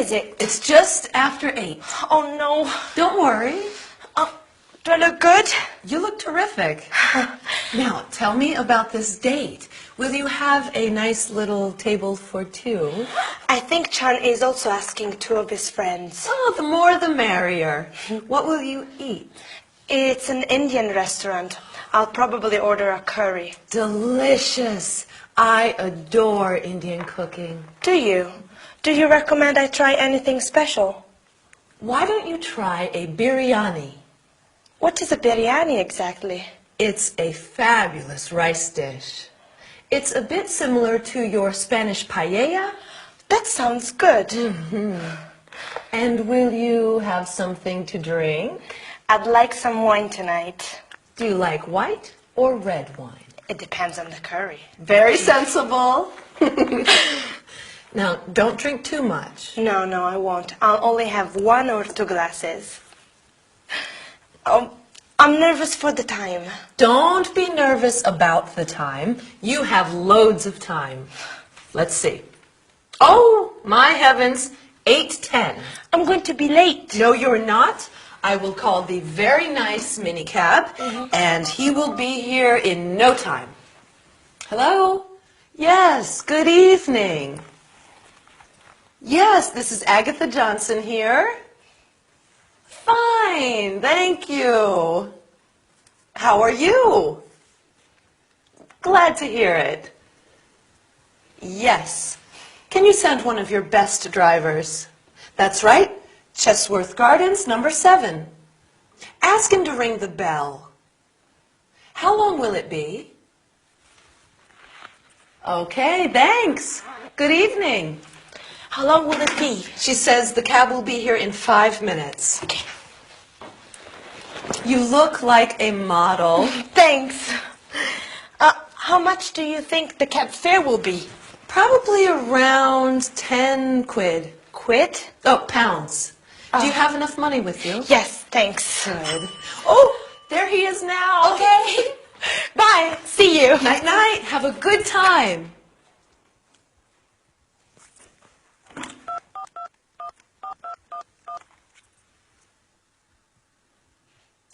is it? It's just after 8. Oh, no. Don't worry. Do I look good? You look terrific. Now, tell me about this date. Will you have a nice little table for 2? I think Chan is also asking 2 of his friends. Oh, the more the merrier. What will you eat? It's an Indian restaurant. I'll probably order a curry. Delicious. I adore Indian cooking. Do you? Do you recommend I try anything special? Why don't you try a biryani? What is a biryani exactly? It's a fabulous rice dish. It's a bit similar to your Spanish paella. That sounds good. And will you have something to drink? I'd like some wine tonight. Do you like white or red wine? It depends on the curry. Very sensible. Now, don't drink too much. No, I won't. I'll only have 1 or 2 glasses. I'm nervous for the time. Don't be nervous about the time. You have loads of time. Let's see. Oh, my heavens, 8:10. I'm going to be late. No, you're not. I will call the very nice minicab, and he will be here in no time. Hello? Yes, good evening. Yes, this is Agatha Johnson here. Fine, thank you. How are you? Glad to hear it. Yes. Can you send one of your best drivers? That's right. Chesworth Gardens, number 7. Ask him to ring the bell. How long will it be? Okay, thanks. Good evening. How long will it be? She says the cab will be here in 5 minutes. Okay. You look like a model. Thanks. How much do you think the cab fare will be? Probably around 10 quid. Quid? Oh, pounds. Do you have enough money with you? Yes, thanks. Good. Oh, there he is now. Okay. Bye. See you. Night, night. Have a good time.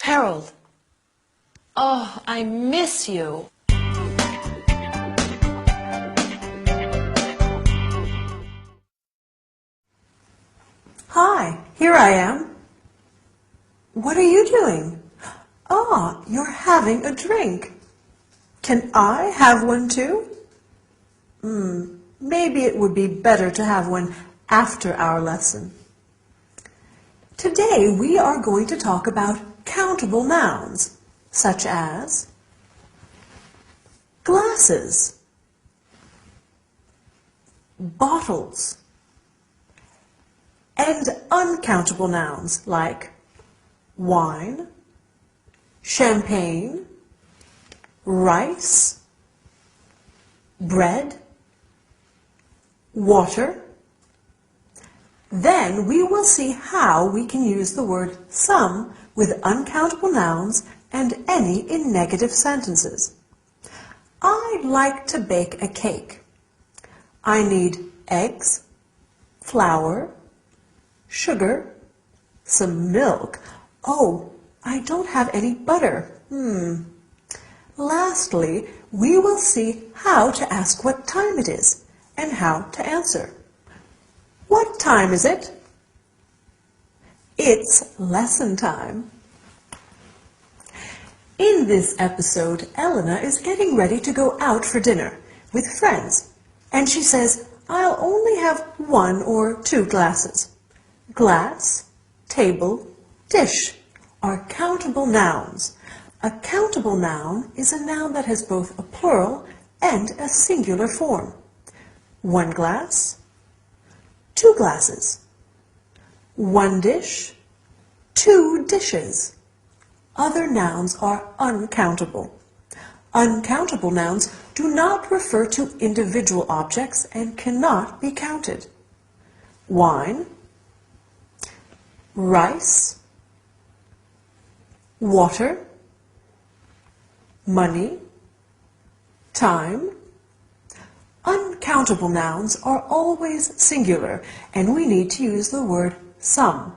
Harold. Oh, I miss you. Hi, here I am. What are you doing? Ah, you're having a drink. Can I have one too? Maybe it would be better to have one after our lesson. Today we are going to talk about countable nouns, such as glasses, bottles, and uncountable nouns like wine, champagne, rice, bread, water. Then we will see how we can use the word some with uncountable nouns and any in negative sentences. I'd like to bake a cake. I need eggs, flour, sugar, some milk. Oh, I don't have any butter. Lastly, we will see how to ask what time it is and how to answer. What time is it? It's lesson time. In this episode, Elena is getting ready to go out for dinner with friends, and she says, I'll only have 1 or 2 glasses. Glass, table, dish are countable nouns. A countable noun is a noun that has both a plural and a singular form. 1 glass, 2 glasses. 1 dish, 2 dishes. Other nouns are uncountable. Uncountable nouns do not refer to individual objects and cannot be counted. Wine, rice, water, money, time. Uncountable countable nouns are always singular, and we need to use the word some.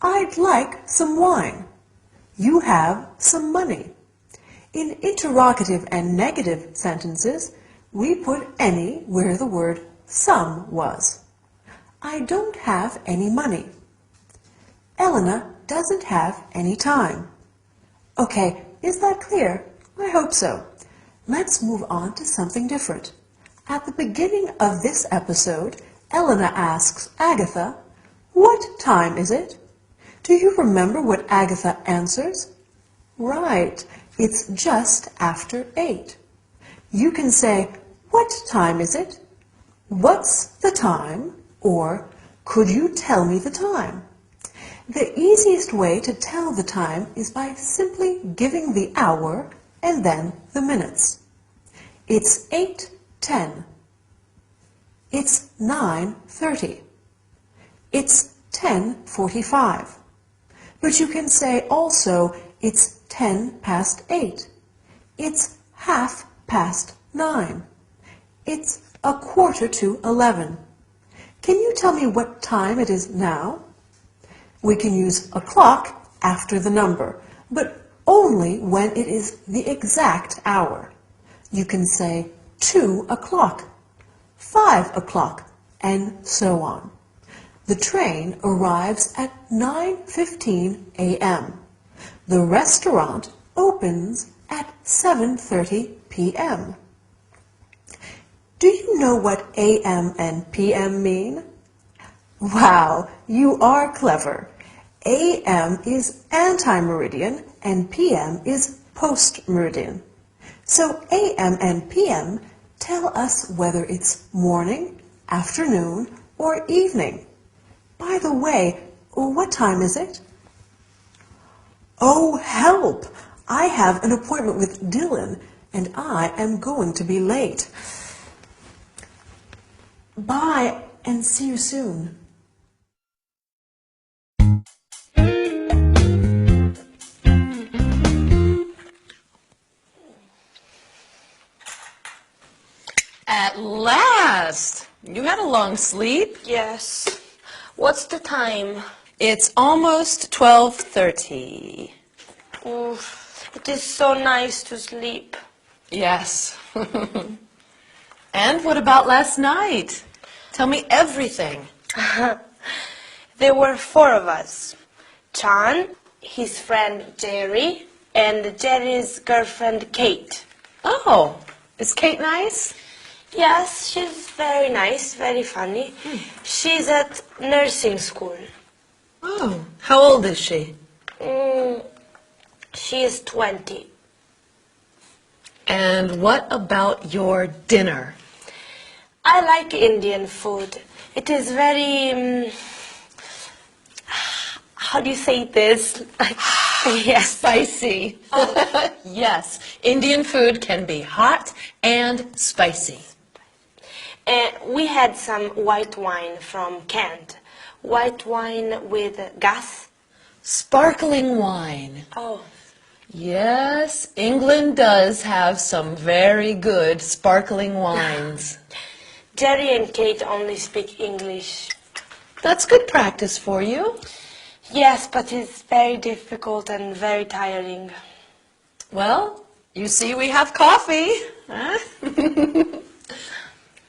I'd like some wine. You have some money. In interrogative and negative sentences, we put any where the word some was. I don't have any money. Elena doesn't have any time. Okay, is that clear? I hope so. Let's move on to something different. At the beginning of this episode, Elena asks Agatha, "What time is it?" Do you remember what Agatha answers? Right, it's just after 8. You can say, "What time is it?" "What's the time?" or "Could you tell me the time?" The easiest way to tell the time is by simply giving the hour and then the minutes. It's 8:10. It's 9:30. It's 10:45. But you can say also it's 10 past 8. It's 9:30. It's 10:45. Can you tell me what time it is now? We can use a clock after the number, but only when it is the exact hour. You can say 2 o'clock, 5 o'clock, and so on. The train arrives at 9:15 a.m. The restaurant opens at 7:30 p.m. Do you know what a.m. and p.m. mean? Wow, you are clever. A.m. is anti-meridian and p.m. is post-meridian. So a.m. and p.m. tell us whether it's morning, afternoon, or evening. By the way, what time is it? Oh, help! I have an appointment with Dylan, and I am going to be late. Bye, and see you soon. At last! You had a long sleep. Yes. What's the time? It's almost 12:30. Oof, it is so nice to sleep. Yes. And what about last night? Tell me everything. There were 4 of us. Chan, his friend Jerry, and Jerry's girlfriend Kate. Oh, is Kate nice? Yes, she's very nice, very funny. She's at nursing school. Oh, how old is she? She is 20. And what about your dinner? I like Indian food. It is very, how do you say this? Yes. Spicy. Yes, Indian food can be hot and spicy. We had some white wine from Kent. White wine with gas. Sparkling wine. Oh. Yes, England does have some very good sparkling wines. Jerry and Kate only speak English. That's good practice for you. Yes, but it's very difficult and very tiring. Well, you see we have coffee. Huh?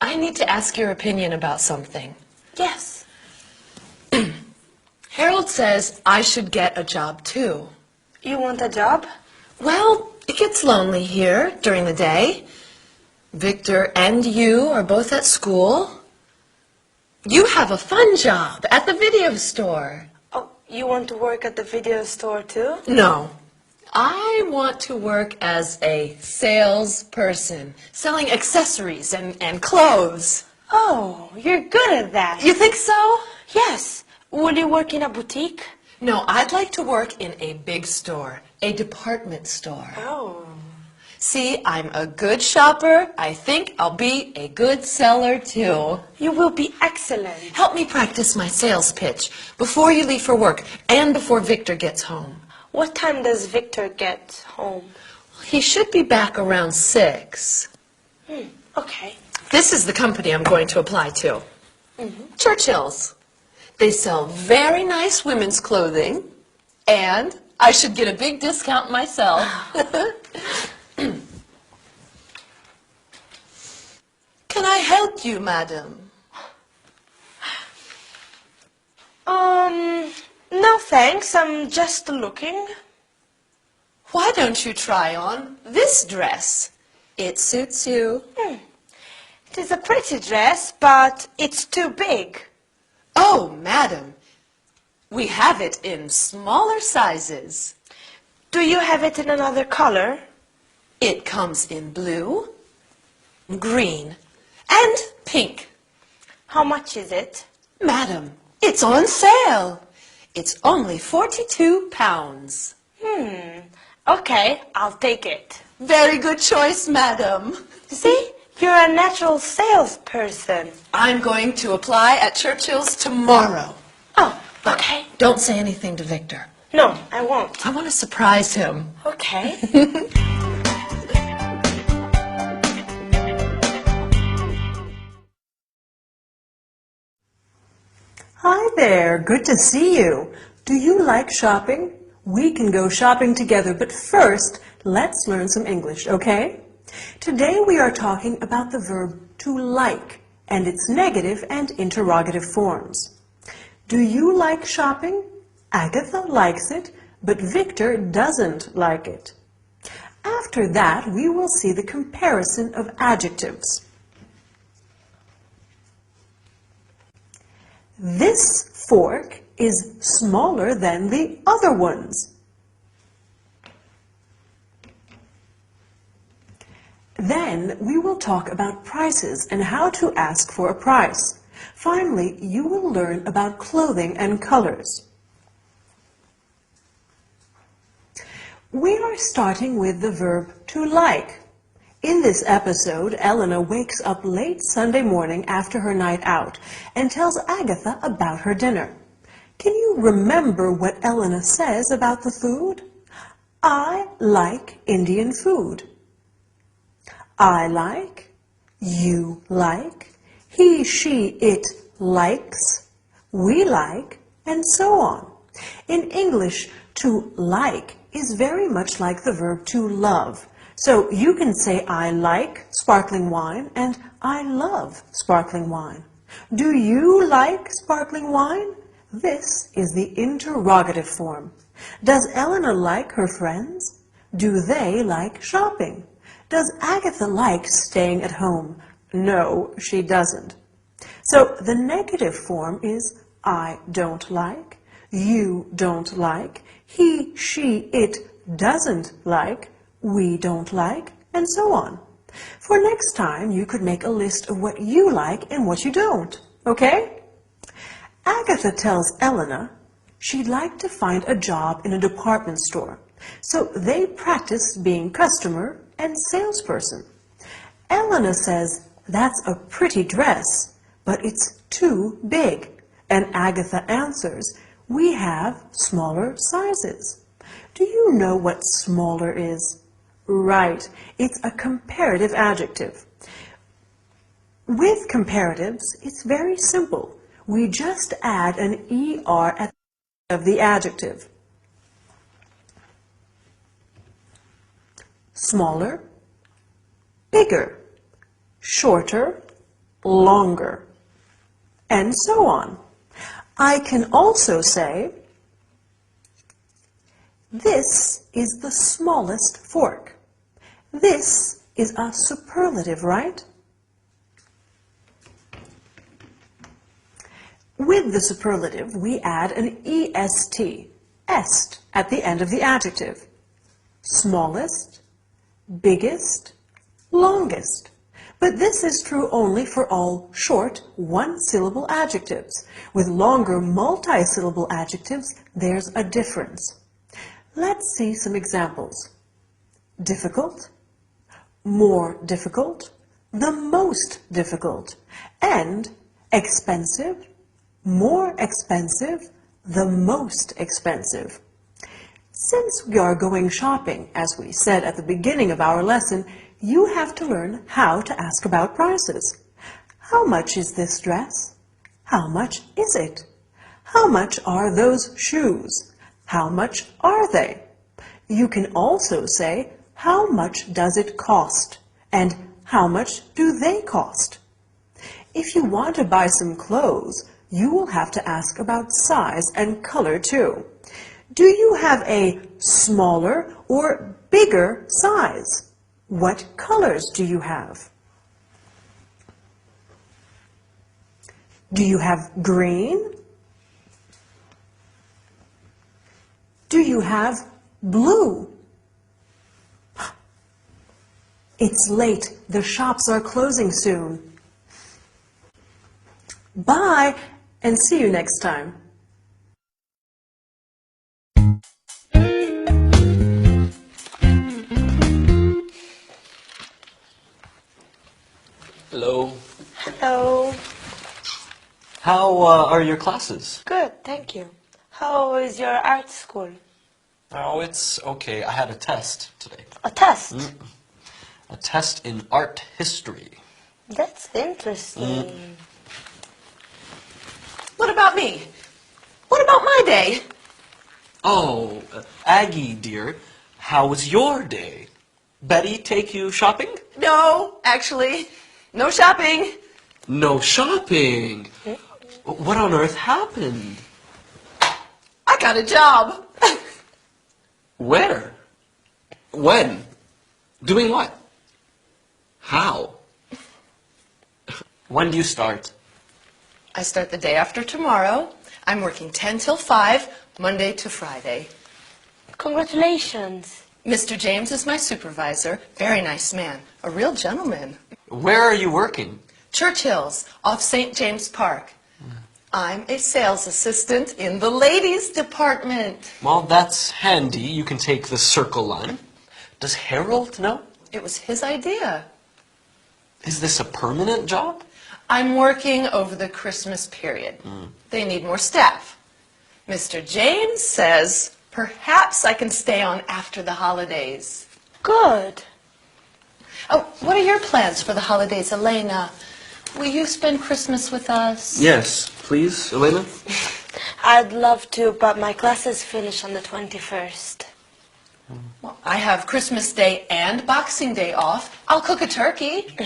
I need to ask your opinion about something. Yes. Harold says I should get a job too. You want a job? Well, it gets lonely here during the day. Victor and you are both at school. You have a fun job at the video store. Oh, you want to work at the video store too? No. I want to work as a salesperson, selling accessories and clothes. Oh, you're good at that. You think so? Yes. Will you work in a boutique? No, I'd like to work in a big store, a department store. Oh. See, I'm a good shopper. I think I'll be a good seller too. You will be excellent. Help me practice my sales pitch before you leave for work and before Victor gets home. What time does Victor get home? He should be back around 6. Okay. This is the company I'm going to apply to. Churchill's. They sell very nice women's clothing, and I should get a big discount myself. Can I help you, madam? No thanks, I'm just looking. Why don't you try on this dress? It suits you. It is a pretty dress, but it's too big. Oh, madam, we have it in smaller sizes. Do you have it in another color? It comes in blue, green, and pink. How much is it? Madam, it's on sale. It's only £42. Okay, I'll take it. Very good choice, madam. See, you're a natural salesperson. I'm going to apply at Churchill's tomorrow. Oh, okay. Don't say anything to Victor. No, I won't. I want to surprise him. Okay. Hi there, good to see you. Do you like shopping? We can go shopping together, but first, let's learn some English, okay? Today we are talking about the verb to like and its negative and interrogative forms. Do you like shopping? Agatha likes it, but Victor doesn't like it. After that, we will see the comparison of adjectives. This fork is smaller than the other ones. Then we will talk about prices and how to ask for a price. Finally, you will learn about clothing and colors. We are starting with the verb to like. In this episode, Elena wakes up late Sunday morning after her night out and tells Agatha about her dinner. Can you remember what Elena says about the food? I like Indian food. I like, you like, he, she, it likes, we like, and so on. In English, to like is very much like the verb to love. So you can say I like sparkling wine and I love sparkling wine. Do you like sparkling wine? This is the interrogative form. Does Elena like her friends? Do they like shopping? Does Agatha like staying at home? No, she doesn't. So the negative form is I don't like, you don't like, he, she, it doesn't like, we don't like, and so on. For next time, you could make a list of what you like and what you don't, okay? Agatha tells Elena she'd like to find a job in a department store, so they practice being customer and salesperson. Elena says, that's a pretty dress, but it's too big, and Agatha answers, we have smaller sizes. Do you know what smaller is? Right, it's a comparative adjective. With comparatives, it's very simple. We just add an ER at the end of the adjective. Smaller, bigger, shorter, longer, and so on. I can also say, this is the smallest fork. This is a superlative, right? With the superlative, we add an est, est, at the end of the adjective. Smallest, biggest, longest. But this is true only for all short, one-syllable adjectives. With longer, multi-syllable adjectives, there's a difference. Let's see some examples. Difficult, more difficult, the most difficult, and expensive, more expensive, the most expensive. Since we are going shopping, as we said at the beginning of our lesson, you have to learn how to ask about prices. How much is this dress? How much is it? How much are those shoes? How much are they? You can also say, how much does it cost? And how much do they cost? If you want to buy some clothes, you will have to ask about size and color too. Do you have a smaller or bigger size? What colors do you have? Do you have green? Do you have blue? It's late. The shops are closing soon. Bye, and see you next time. Hello. Hello. How are your classes? Good, thank you. How is your art school? Oh, it's okay. I had a test today. A test? A test in art history. That's interesting. What about me? What about my day? Oh, Aggie, dear, how was your day? Betty take you shopping? No, actually, no shopping. No shopping. What on earth happened? I got a job. Where? When? Doing what? How? When do you start? I start the day after tomorrow. I'm working 10 till 5, Monday to Friday. Congratulations. Mr. James is my supervisor. Very nice man. A real gentleman. Where are you working? Churchill's, off St. James Park. I'm a sales assistant in the ladies department. Well, that's handy. You can take the Circle line. Does Harold know? It was his idea. Is this a permanent job? I'm working over the Christmas period. They need more staff. Mr. James says perhaps I can stay on after the holidays. Good. Oh, what are your plans for the holidays, Elena? Will you spend Christmas with us? Yes, please, Elena. I'd love to, but my classes finish on the 21st. Well, I have Christmas Day and Boxing Day off. I'll cook a turkey.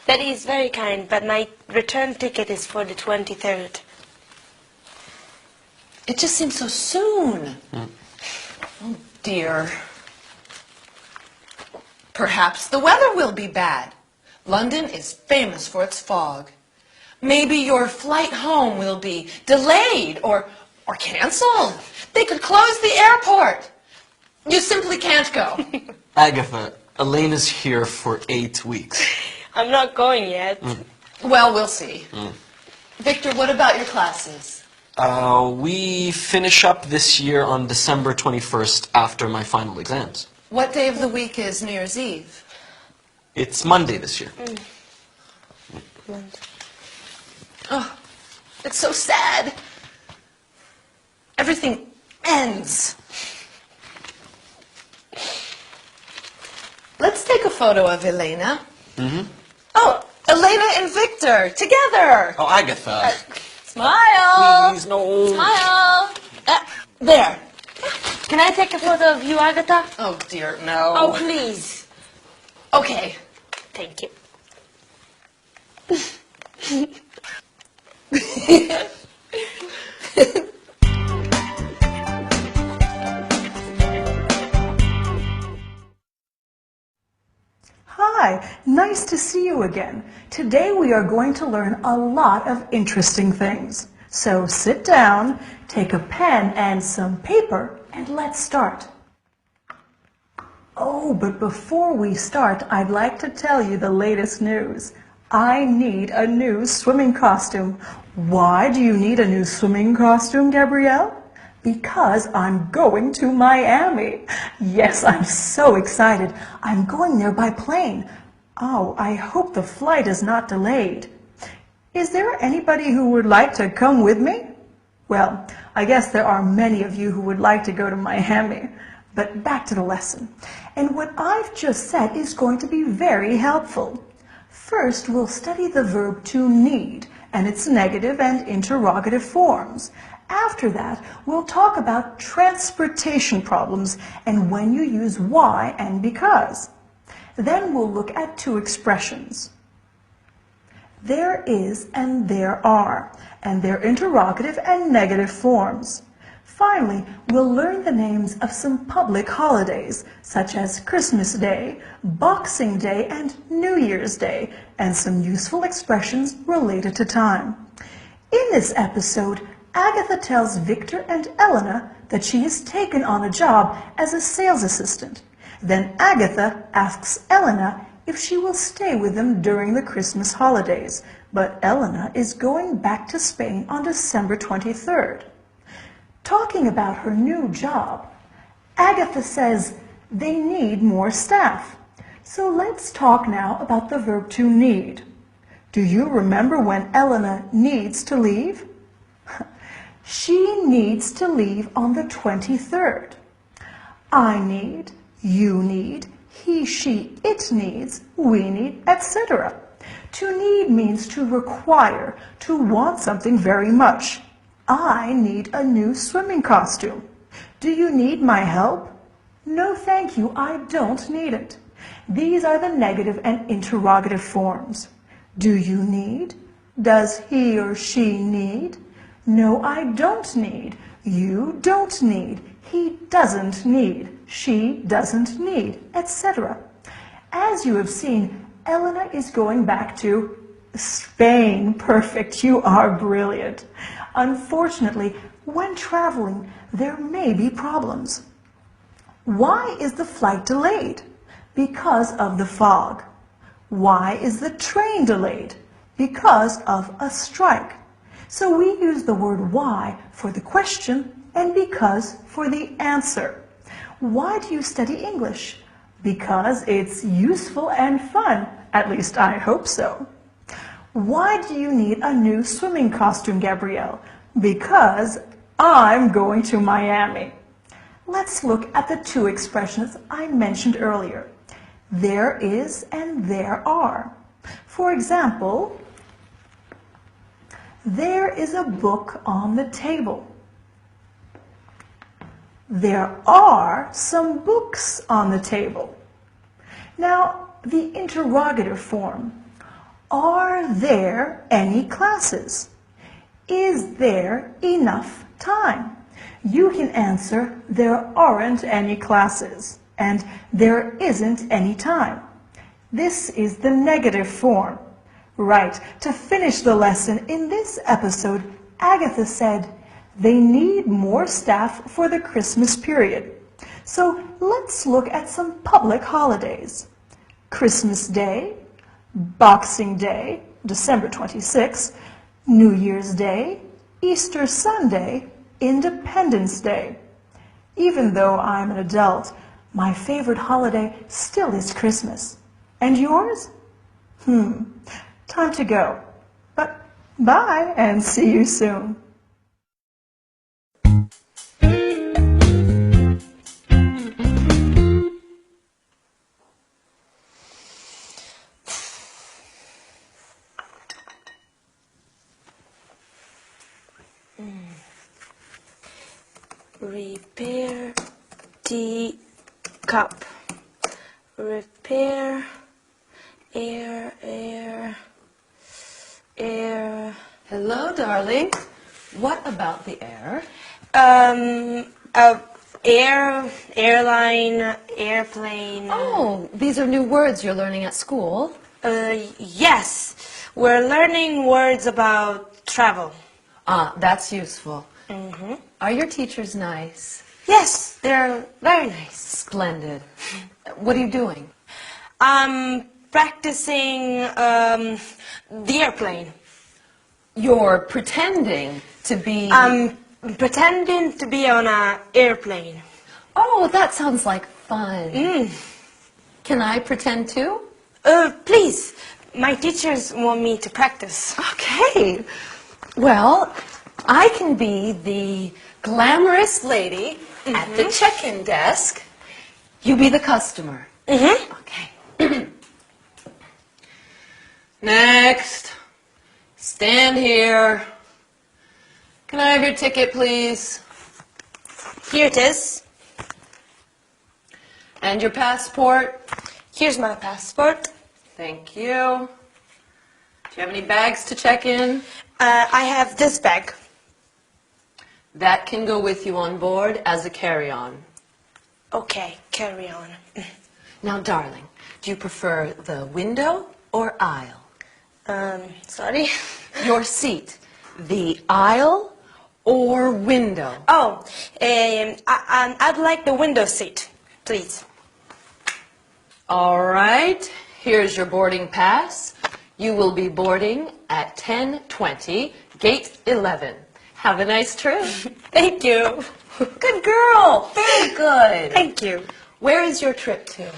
That is very kind, but my return ticket is for the 23rd. It just seems so soon. Oh, dear. Perhaps the weather will be bad. London is famous for its fog. Maybe your flight home will be delayed or canceled. They could close the airport. You simply can't go. Agatha, Elena's here for 8 weeks. I'm not going yet. Well, we'll see. Victor, what about your classes? We finish up this year on December 21st after my final exams. What day of the week is New Year's Eve? It's Monday this year. Oh, it's so sad. Everything ends. Let's take a photo of Elena. Oh, Elena and Victor, together. Oh, Agatha. Smile. Please, no. Smile. There. Can I take a photo of you, Agatha? Oh, dear, no. Oh, please. Okay. Thank you. Hi, nice to see you again. Today we are going to learn a lot of interesting things. So sit down, take a pen and some paper, and let's start. Oh, but before we start, I'd like to tell you the latest news. I need a new swimming costume. Why do you need a new swimming costume, Gabrielle? Because I'm going to Miami. Yes, I'm so excited. I'm going there by plane. Oh, I hope the flight is not delayed. Is there anybody who would like to come with me? Well, I guess there are many of you who would like to go to Miami. But back to the lesson. And what I've just said is going to be very helpful. First, we'll study the verb to need and its negative and interrogative forms. After that, we'll talk about transportation problems and when you use why and because. Then we'll look at two expressions. There is and there are, and their interrogative and negative forms. Finally, we'll learn the names of some public holidays, such as Christmas Day, Boxing Day, and New Year's Day, and some useful expressions related to time. In this episode, Agatha tells Victor and Elena that she has taken on a job as a sales assistant. Then Agatha asks Elena if she will stay with them during the Christmas holidays, but Elena is going back to Spain on December 23rd. Talking about her new job, Agatha says they need more staff. So let's talk now about the verb to need. Do you remember when Elena needs to leave? She needs to leave on the 23rd. I need, you need, he, she, it needs, we need, etc. To need means to require, to want something very much. I need a new swimming costume. Do you need my help? No, thank you, I don't need it. These are the negative and interrogative forms. Do you need? Does he or she need? No, I don't need. You don't need. He doesn't need. She doesn't need, etc. As you have seen, Elena is going back to Spain. Perfect, you are brilliant. Unfortunately, when traveling, there may be problems. Why is the flight delayed? Because of the fog. Why is the train delayed? Because of a strike. So we use the word why for the question and because for the answer. Why do you study English? Because it's useful and fun. At least I hope so. Why do you need a new swimming costume, Gabrielle? Because I'm going to Miami. Let's look at the two expressions I mentioned earlier. There is and there are. For example, there is a book on the table. There are some books on the table. Now, the interrogative form. Are there any classes? Is there enough time? You can answer, there aren't any classes, and there isn't any time. This is the negative form. Right, to finish the lesson in this episode, Agatha said, they need more staff for the Christmas period. So let's look at some public holidays. Christmas Day, Boxing Day, December 26th, New Year's Day, Easter Sunday, Independence Day. Even though I'm an adult, my favorite holiday still is Christmas. And yours? Time to go. But bye and see you soon. Repair the cup. Repair air. Hello, darling. What about the air? Airline, airplane. Oh, these are new words you're learning at school. Yes, we're learning words about travel. Ah, that's useful. Are your teachers nice? Yes, they're very nice. Splendid. What are you doing? I'm practicing the airplane. You're pretending to be... I'm pretending to be on an airplane. Oh, that sounds like fun. Can I pretend too? Please, my teachers want me to practice. Okay. Well, I can be the glamorous lady at the check-in desk. You be the customer. Okay. Next. Stand here. Can I have your ticket, please? Here it is. And your passport? Here's my passport. Thank you. Do you have any bags to check in? I have this bag. That can go with you on board as a carry-on. Okay, carry on. Now, darling, do you prefer the window or aisle? Sorry. Your seat, the aisle or window? Oh, I'd like the window seat, please. All right, here's your boarding pass. You will be boarding at 10:20, gate 11. Have a nice trip. Thank you. Good girl, very good. Thank you. Where is your trip to?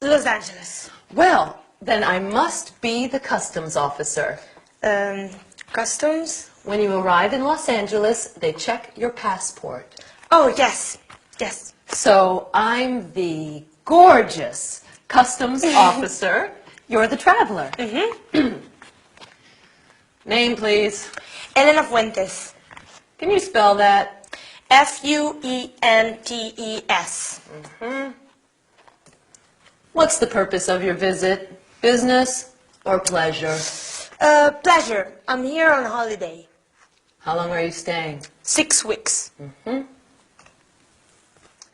Los Angeles. Well, then I must be the customs officer. Customs? When you arrive in Los Angeles, they check your passport. Oh, yes. Yes. So I'm the gorgeous customs officer. You're the traveler. Name, please. Elena Fuentes. Can you spell that? Fuentes. What's the purpose of your visit? Business or pleasure? Pleasure. I'm here on holiday. How long are you staying? 6 weeks.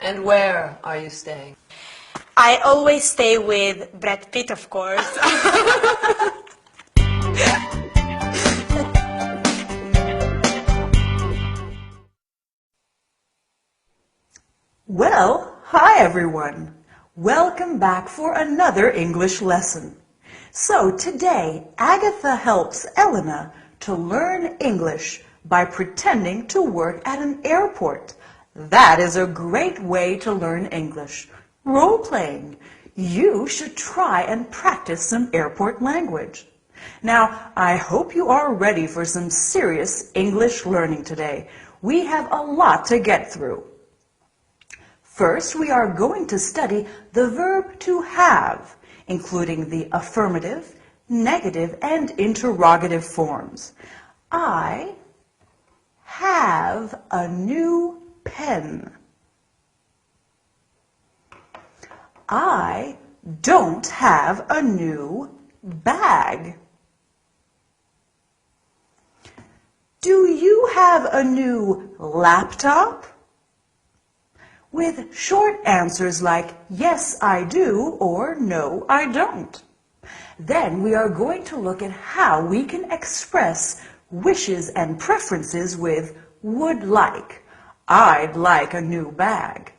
And where are you staying? I always stay with Brad Pitt, of course. Well, hi everyone. Welcome back for another English lesson. So today, Agatha helps Elena to learn English by pretending to work at an airport. That is a great way to learn English. Role-playing. You should try and practice some airport language. Now, I hope you are ready for some serious English learning today. We have a lot to get through. First, we are going to study the verb to have, including the affirmative, negative, and interrogative forms. I have a new pen. I don't have a new bag. Do you have a new laptop? With short answers like, yes, I do, or no, I don't. Then we are going to look at how we can express wishes and preferences with would like. I'd like a new bag.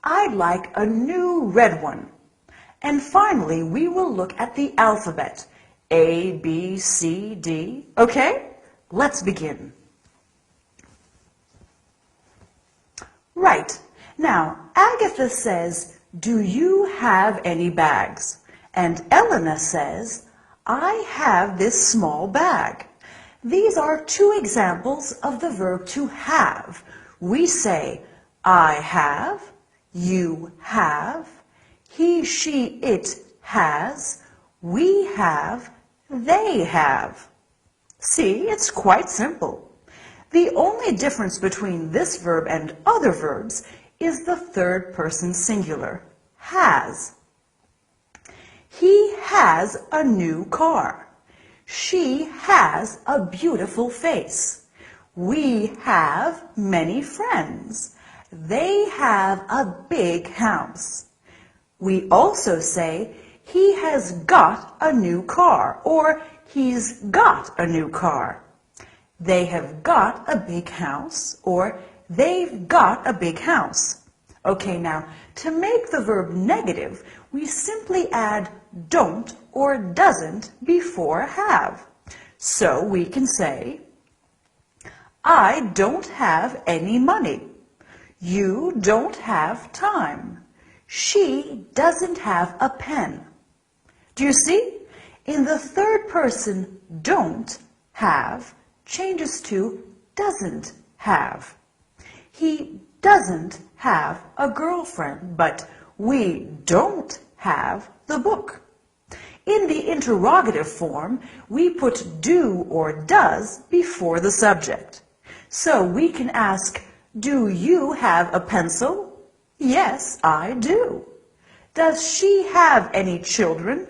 I'd like a new red one. And finally, we will look at the alphabet. A, B, C, D. Okay? Let's begin. Right. Now, Agatha says, do you have any bags? And Elena says, I have this small bag. These are two examples of the verb to have. We say, I have, you have, he, she, it has, we have, they have. See, it's quite simple. The only difference between this verb and other verbs is the third person singular, has. He has a new car. She has a beautiful face. We have many friends. They have a big house. We also say, he has got a new car, or he's got a new car. They have got a big house, or they've got a big house. Okay, now, to make the verb negative, we simply add don't or doesn't before have. So we can say, I don't have any money. You don't have time. She doesn't have a pen. Do you see? In the third person, don't have changes to doesn't have. He doesn't have a girlfriend, but we don't have the book. In the interrogative form, we put do or does before the subject. So we can ask, do you have a pencil? Yes, I do. Does she have any children?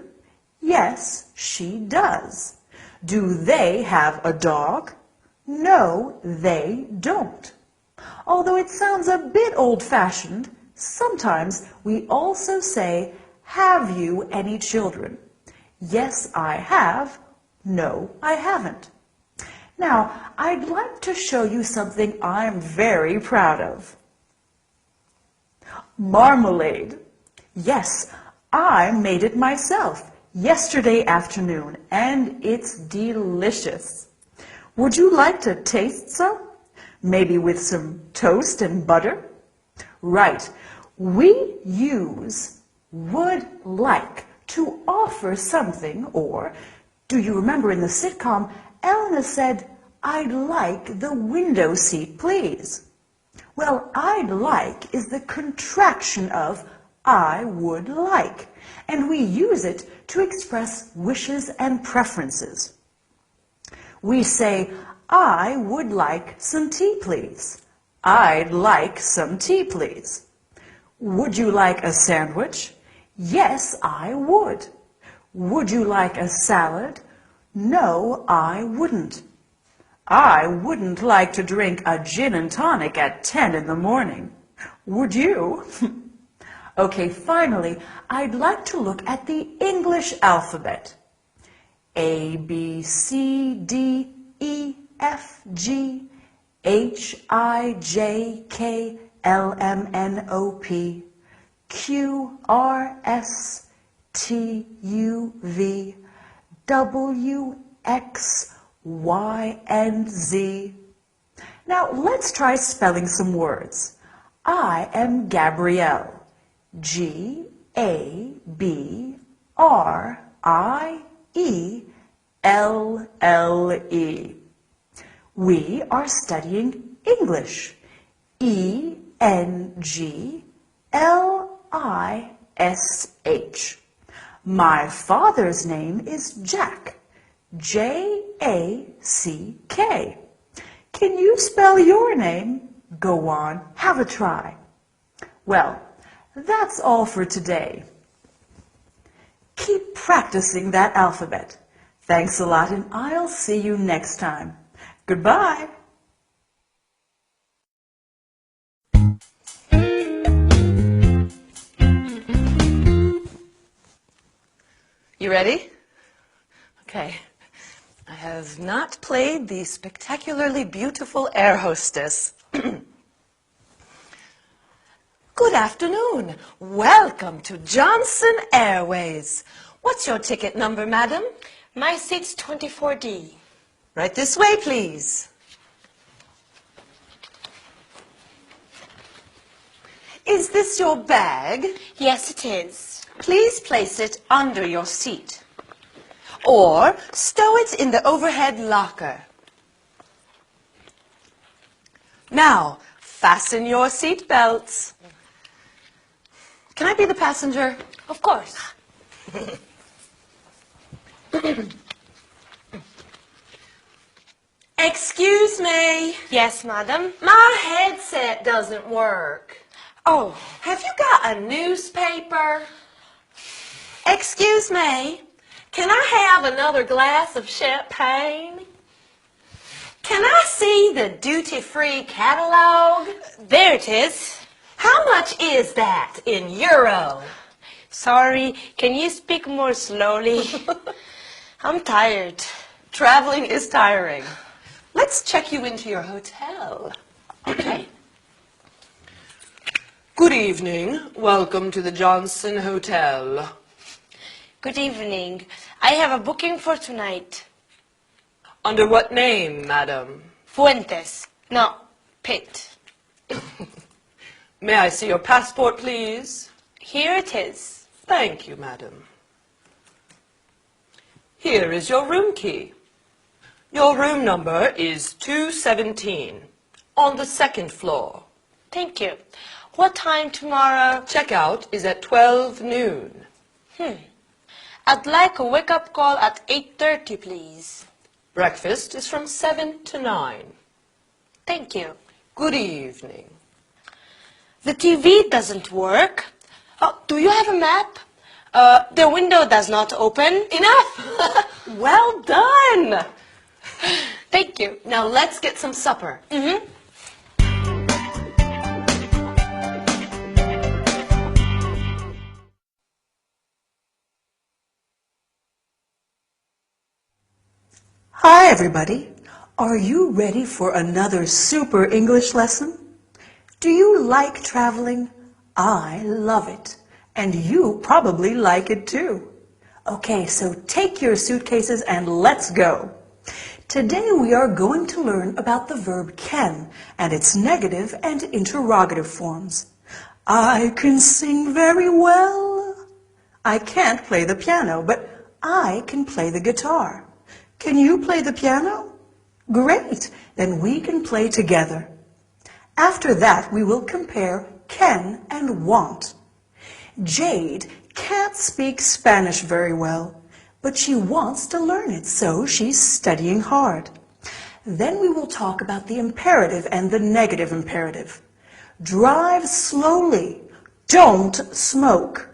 Yes, she does. Do they have a dog? No, they don't. Although it sounds a bit old-fashioned, sometimes we also say, have you any children? Yes, I have. No, I haven't. Now, I'd like to show you something I'm very proud of. Marmalade. Yes, I made it myself yesterday afternoon, and it's delicious. Would you like to taste some? Maybe with some toast and butter? Right. We use would like to offer something, or do you remember in the sitcom, Elena said, I'd like the window seat, please. Well, I'd like is the contraction of I would like, and we use it to express wishes and preferences. We say, I would like some tea, please. I'd like some tea, please. Would you like a sandwich? Yes, I would. Would you like a salad? No, I wouldn't. I wouldn't like to drink a gin and tonic at 10 in the morning. Would you? Okay, finally, I'd like to look at the English alphabet. A, B, C, D, E, F, G, H, I, J, K, L, M, N, O, P, Q, R, S, T, U, V, W, X, Y, and Z. Now, let's try spelling some words. I am Gabrielle. Gabrielle. We are studying English. English. My father's name is Jack. Jack. Can you spell your name? Go on, have a try. Well, that's all for today. Keep practicing that alphabet. Thanks a lot, and I'll see you next time. Goodbye. You ready? Okay. I have not played the spectacularly beautiful air hostess. Good afternoon. Welcome to Johnson Airways. What's your ticket number, madam? My seat's 24D. Right this way, please. Is this your bag? Yes, it is. Please place it under your seat. Or stow it in the overhead locker. Now, fasten your seat belts. Can I be the passenger? Of course. Excuse me. Yes, madam. My headset doesn't work. Oh, Have you got a newspaper? Excuse me. Can I have another glass of champagne? Can I see the duty-free catalog? there it is. How much is that in euro? Sorry, can you speak more slowly? I'm tired. Traveling is tiring. Let's check you into your hotel. Okay. Good evening. Welcome to the Johnson Hotel. Good evening. I have a booking for tonight. Under what name, madam? Fuentes. No, Pitt. May I see your passport, please? Here it is. Thank you, madam. Here is your room key. Your room number is 217. On the second floor. Thank you. What time tomorrow? Checkout is at 12 noon. I'd like a wake-up call at 8:30, please. Breakfast is from 7 to 9. Thank you. Good evening. The TV doesn't work. Oh, do you have a map? The window does not open. Enough! Well done! Thank you. Now let's get some supper. Hi, everybody. Are you ready for another super English lesson? Do you like traveling? I love it. And you probably like it too. Okay, so take your suitcases and let's go. Today we are going to learn about the verb can and its negative and interrogative forms. I can sing very well. I can't play the piano, but I can play the guitar. Can you play the piano? Great, then we can play together. After that, we will compare can and want. Jade can't speak Spanish very well, but she wants to learn it, so she's studying hard. Then we will talk about the imperative and the negative imperative. Drive slowly. Don't smoke.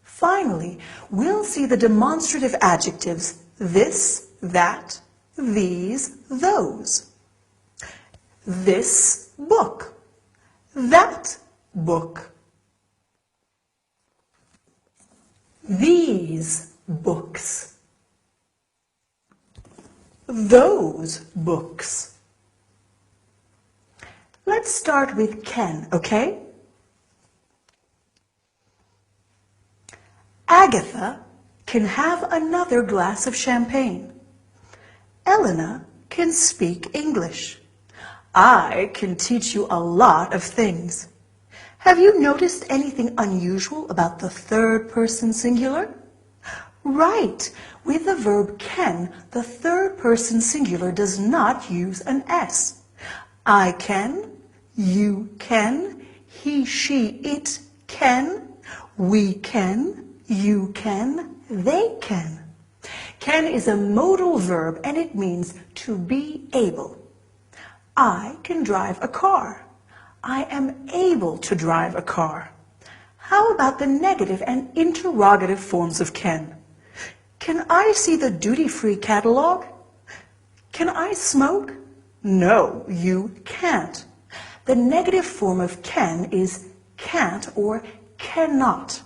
Finally, we'll see the demonstrative adjectives this, that, these, those. This book. That book. These books. Those books. Let's start with can, okay? Agatha can have another glass of champagne. Elena can speak English. I can teach you a lot of things. Have you noticed anything unusual about the third person singular? Right. With the verb can, the third person singular does not use an S. I can, you can, he, she, it can, we can, you can, they can. Can is a modal verb and it means to be able. I can drive a car. I am able to drive a car. How about the negative and interrogative forms of can? Can I see the duty-free catalog? Can I smoke? No, you can't. The negative form of can is can't or cannot.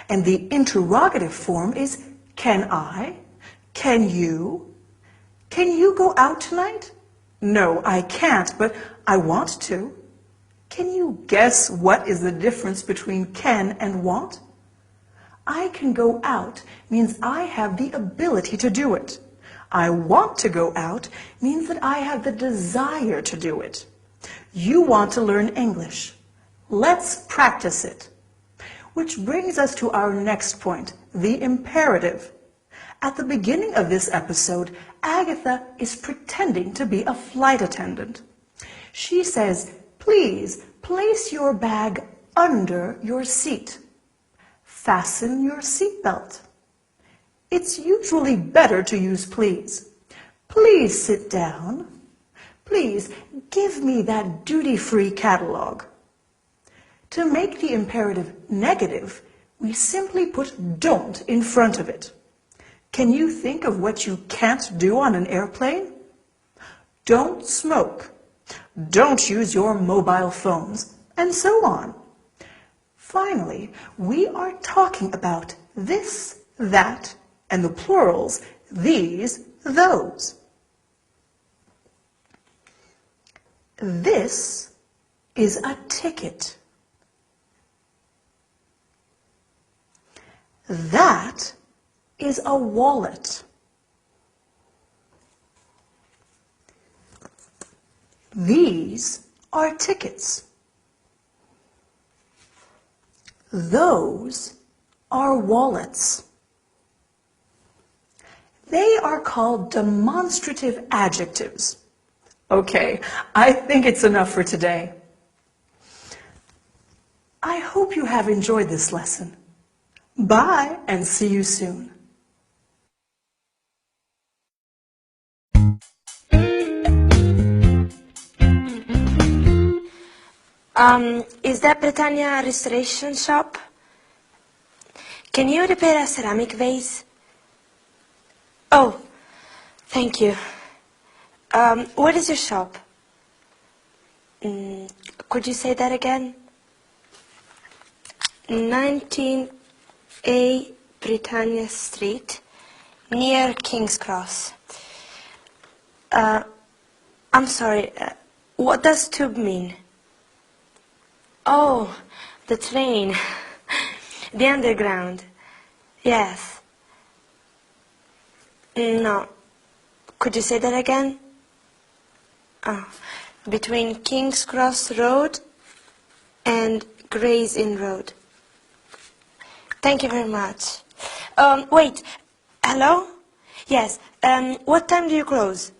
And the interrogative form is can I? Can you? Can you go out tonight? No, I can't, but I want to. Can you guess what is the difference between can and want? I can go out means I have the ability to do it. I want to go out means that I have the desire to do it. You want to learn English. Let's practice it. Which brings us to our next point, the imperative. At the beginning of this episode, Agatha is pretending to be a flight attendant. She says, please place your bag under your seat. Fasten your seatbelt. It's usually better to use please. Please sit down. Please give me that duty-free catalog. To make the imperative negative, we simply put don't in front of it. Can you think of what you can't do on an airplane? Don't smoke. Don't use your mobile phones, and so on. Finally, we are talking about this, that, and the plurals, these, those. This is a ticket. That is a wallet. These are tickets. Those are wallets. They are called demonstrative adjectives. Okay, I think it's enough for today. I hope you have enjoyed this lesson. Bye, and see you soon. Is that Britannia Restoration Shop? Can you repair a ceramic vase? Oh, thank you. What is your shop? Could you say that again? 19A Britannia Street, near King's Cross. I'm sorry, what does tube mean? Oh, the train. The underground. Yes. No. Could you say that again? Oh. Between King's Cross Road and Gray's Inn Road. Thank you very much. Wait. Hello? Yes. What time do you close?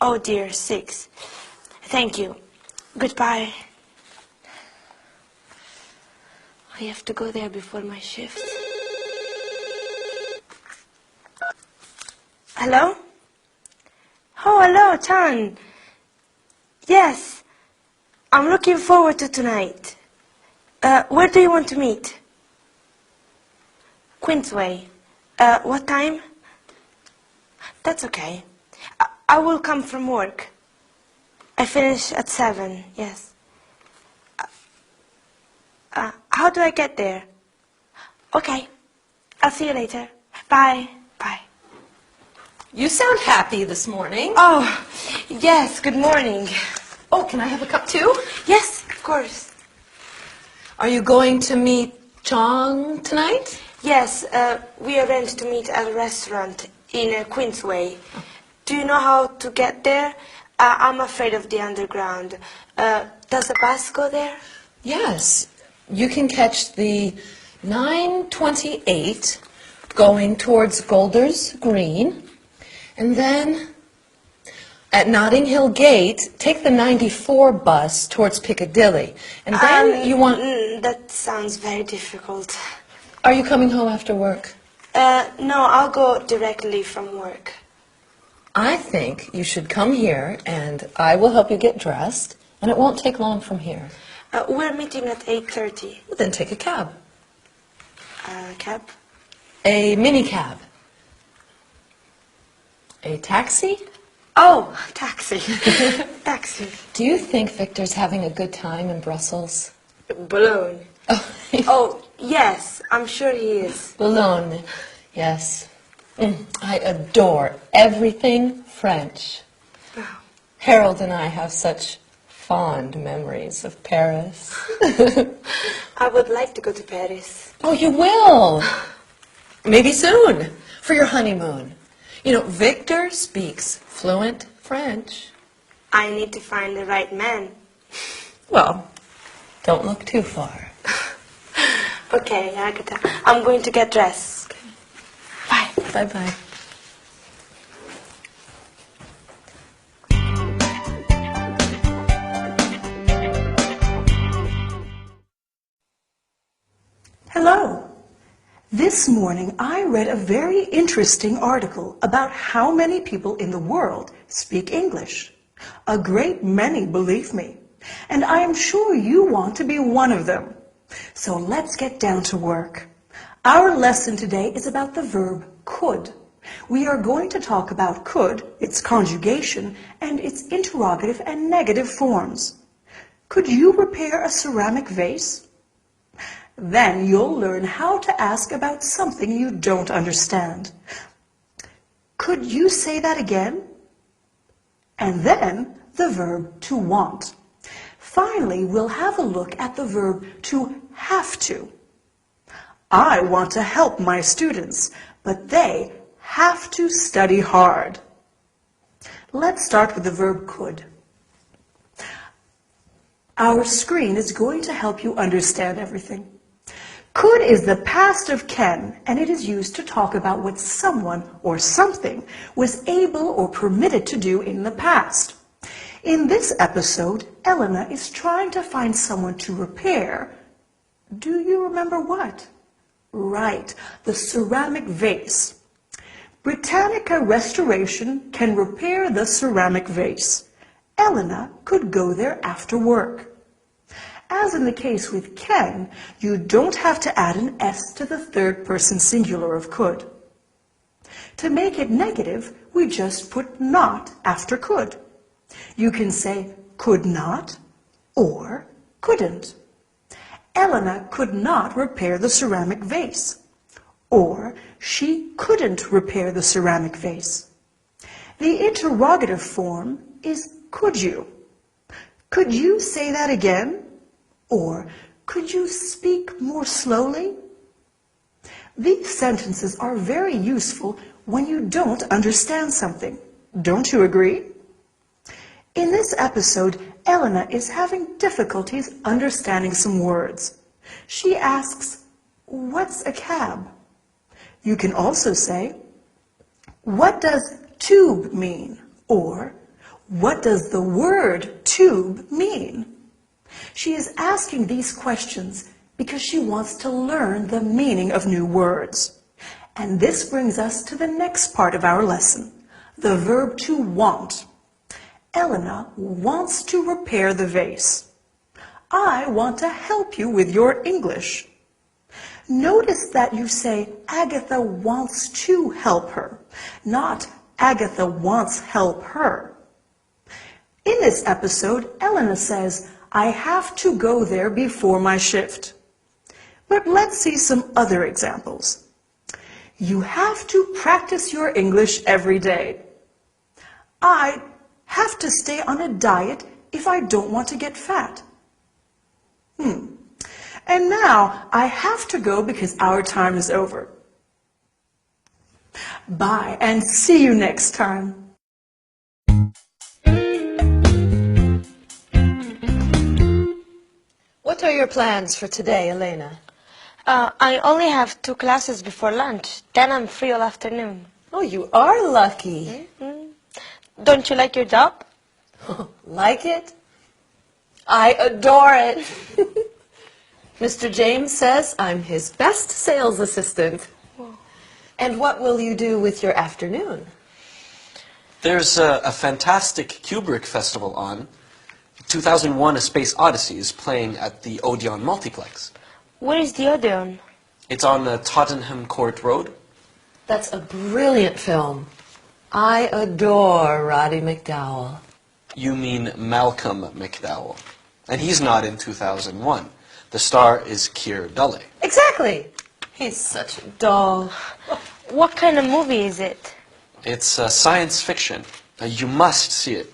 Oh dear, 6. Thank you. Goodbye. I have to go there before my shift. Hello? Oh, hello, Chan. Yes. I'm looking forward to tonight. Where do you want to meet? Queensway. What time? That's okay. I will come from work. I finish at 7, yes. How do I get there? Okay. I'll see you later. Bye. Bye. You sound happy this morning. Oh, yes, good morning. Oh, can I have a cup too? Yes, of course. Are you going to meet Chong tonight? Yes, we arranged to meet at a restaurant in Queensway. Do you know how to get there? I'm afraid of the underground. Does the bus go there? Yes. You can catch the 9:28 going towards Golders Green, and then at Notting Hill Gate, take the 94 bus towards Piccadilly. And then you want... That sounds very difficult. Are you coming home after work? No, I'll go directly from work. I think you should come here, and I will help you get dressed, and it won't take long from here. We're meeting at 8:30. Well, then take a cab. Cab? A mini cab. A taxi? Oh, taxi. Taxi. Do you think Victor's having a good time in Brussels? Boulogne. Oh, Oh, yes, I'm sure he is. Boulogne, yes. I adore everything French. Harold and I have such fond memories of Paris. I would like to go to Paris. Oh, you will. Maybe soon, for your honeymoon. You know, Victor speaks fluent French. I need to find the right man. Well, don't look too far. Okay, Agatha, I'm going to get dressed. Bye. Bye-bye. Hello. This morning I read a very interesting article about how many people in the world speak English. A great many, believe me. And I am sure you want to be one of them. So let's get down to work. Our lesson today is about the verb could. We are going to talk about could, its conjugation, and its interrogative and negative forms. Could you repair a ceramic vase? Then you'll learn how to ask about something you don't understand. Could you say that again? And then the verb to want. Finally, we'll have a look at the verb to have to. I want to help my students, but they have to study hard. Let's start with the verb could. Our screen is going to help you understand everything. Could is the past of can, and it is used to talk about what someone or something was able or permitted to do in the past. In this episode, Elena is trying to find someone to repair. Do you remember what? Right, the ceramic vase. Britannica Restoration can repair the ceramic vase. Elena could go there after work. As in the case with can, you don't have to add an S to the third person singular of could. To make it negative, we just put not after could. You can say could not or couldn't. Elena could not repair the ceramic vase. Or she couldn't repair the ceramic vase. The interrogative form is could you. Could you say that again? Or could you speak more slowly? These sentences are very useful when you don't understand something. Don't you agree? In this episode, Elena is having difficulties understanding some words. She asks, "What's a cab?" You can also say, "What does tube mean?" Or, "What does the word tube mean?" She is asking these questions because she wants to learn the meaning of new words. And this brings us to the next part of our lesson, the verb to want. Elena wants to repair the vase. I want to help you with your English. Notice that you say Agatha wants to help her, not Agatha wants help her. In this episode, Elena says, I have to go there before my shift. But let's see some other examples. You have to practice your English every day. I have to stay on a diet if I don't want to get fat. And now I have to go because our time is over. Bye and see you next time. What are your plans for today, Elena? I only have 2 classes before lunch. Then I'm free all afternoon. Oh, you are lucky. Don't you like your job? Like it? I adore it. Mr. James says I'm his best sales assistant. And what will you do with your afternoon? There's a fantastic Kubrick festival on. 2001: A Space Odyssey is playing at the Odeon Multiplex. Where is the Odeon? It's on Tottenham Court Road. That's a brilliant film. I adore Roddy McDowall. You mean Malcolm McDowell. And he's not in 2001. The star is Keir Dullea. Exactly. He's such a doll. What kind of movie is it? It's science fiction. You must see it.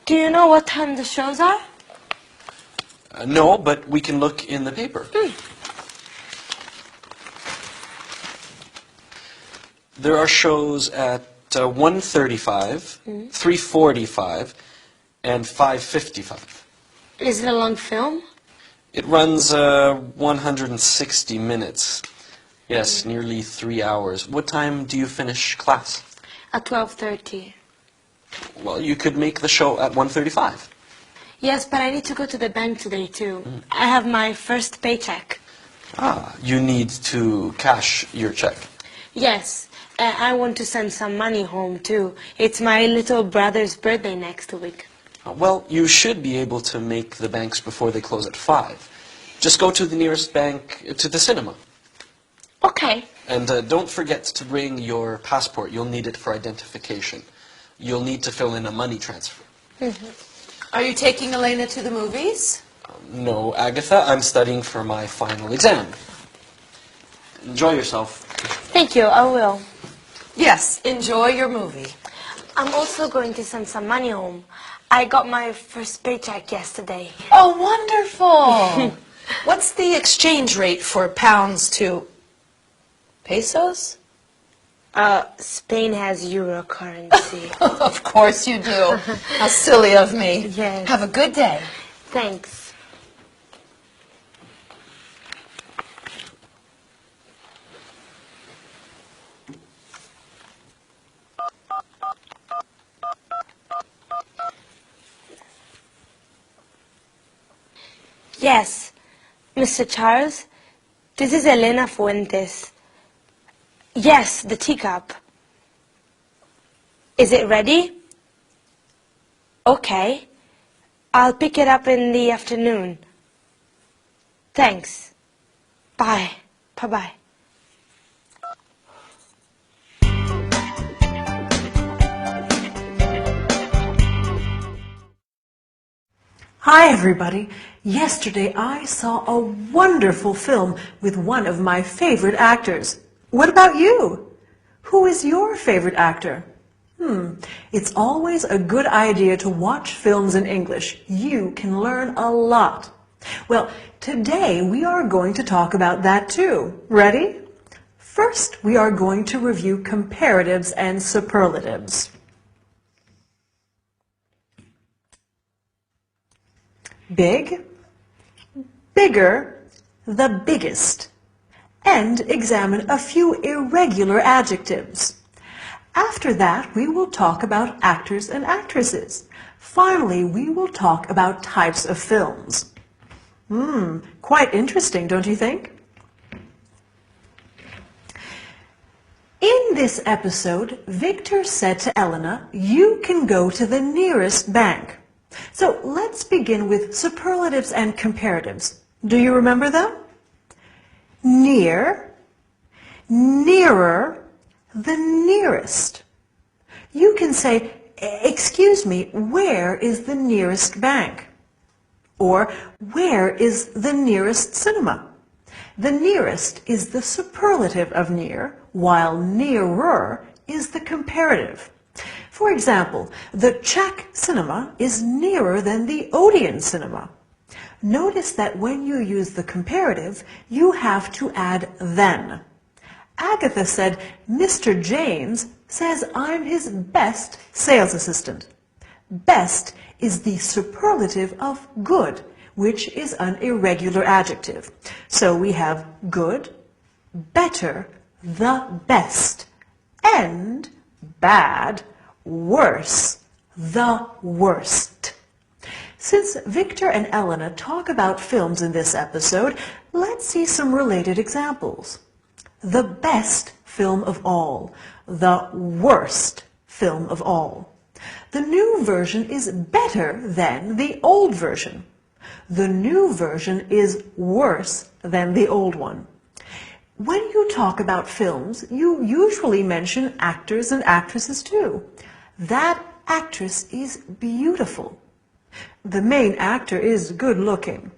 Do you know what time the shows are? No, but we can look in the paper. There are shows at 1:35, 3:45, and 5:55. Is it a long film? It runs 160 minutes. Yes, nearly 3 hours. What time do you finish class? At 12:30. Well, you could make the show at 1:35. Yes, but I need to go to the bank today too. I have my first paycheck. You need to cash your check. Yes, I want to send some money home too. It's my little brother's birthday next week. Well, you should be able to make the banks before they close at 5. Just go to the nearest bank to the cinema. Okay. And don't forget to bring your passport. You'll need it for identification. You'll need to fill in a money transfer. Are you taking Elena to the movies? No, Agatha, I'm studying for my final exam. Enjoy yourself. Thank you, I will. Yes, enjoy your movie. I'm also going to send some money home. I got my first paycheck yesterday. Oh, wonderful. What's the exchange rate for pounds to pesos? Spain has euro currency. Of course you do. How silly of me. Yes. Have a good day. Thanks. Yes, Mr. Charles, this is Elena Fuentes. Yes, the teacup. Is it ready? Okay. I'll pick it up in the afternoon. Thanks. Bye. Bye-bye. Hi, everybody. Yesterday I saw a wonderful film with one of my favorite actors. What about you? Who is your favorite actor? It's always a good idea to watch films in English. You can learn a lot. Well, today we are going to talk about that too. Ready? First, we are going to review comparatives and superlatives. Big, bigger, the biggest, and examine a few irregular adjectives. After that, we will talk about actors and actresses. Finally, we will talk about types of films. Quite interesting, don't you think? In this episode, Victor said to Elena, "You can go to the nearest bank." So let's begin with superlatives and comparatives. Do you remember them? Near, nearer, the nearest. You can say, "Excuse me, where is the nearest bank?" Or, "Where is the nearest cinema?" The nearest is the superlative of near, while nearer is the comparative. For example, the Czech cinema is nearer than the Odeon cinema. Notice that when you use the comparative, you have to add then. Agatha said, "Mr. James says I'm his best sales assistant." Best is the superlative of good, which is an irregular adjective. So we have good, better, the best, and bad, worse, the worst. Since Victor and Elena talk about films in this episode, let's see some related examples. The best film of all, the worst film of all. The new version is better than the old version. The new version is worse than the old one. When you talk about films, you usually mention actors and actresses too. That actress is beautiful. The main actor is good looking.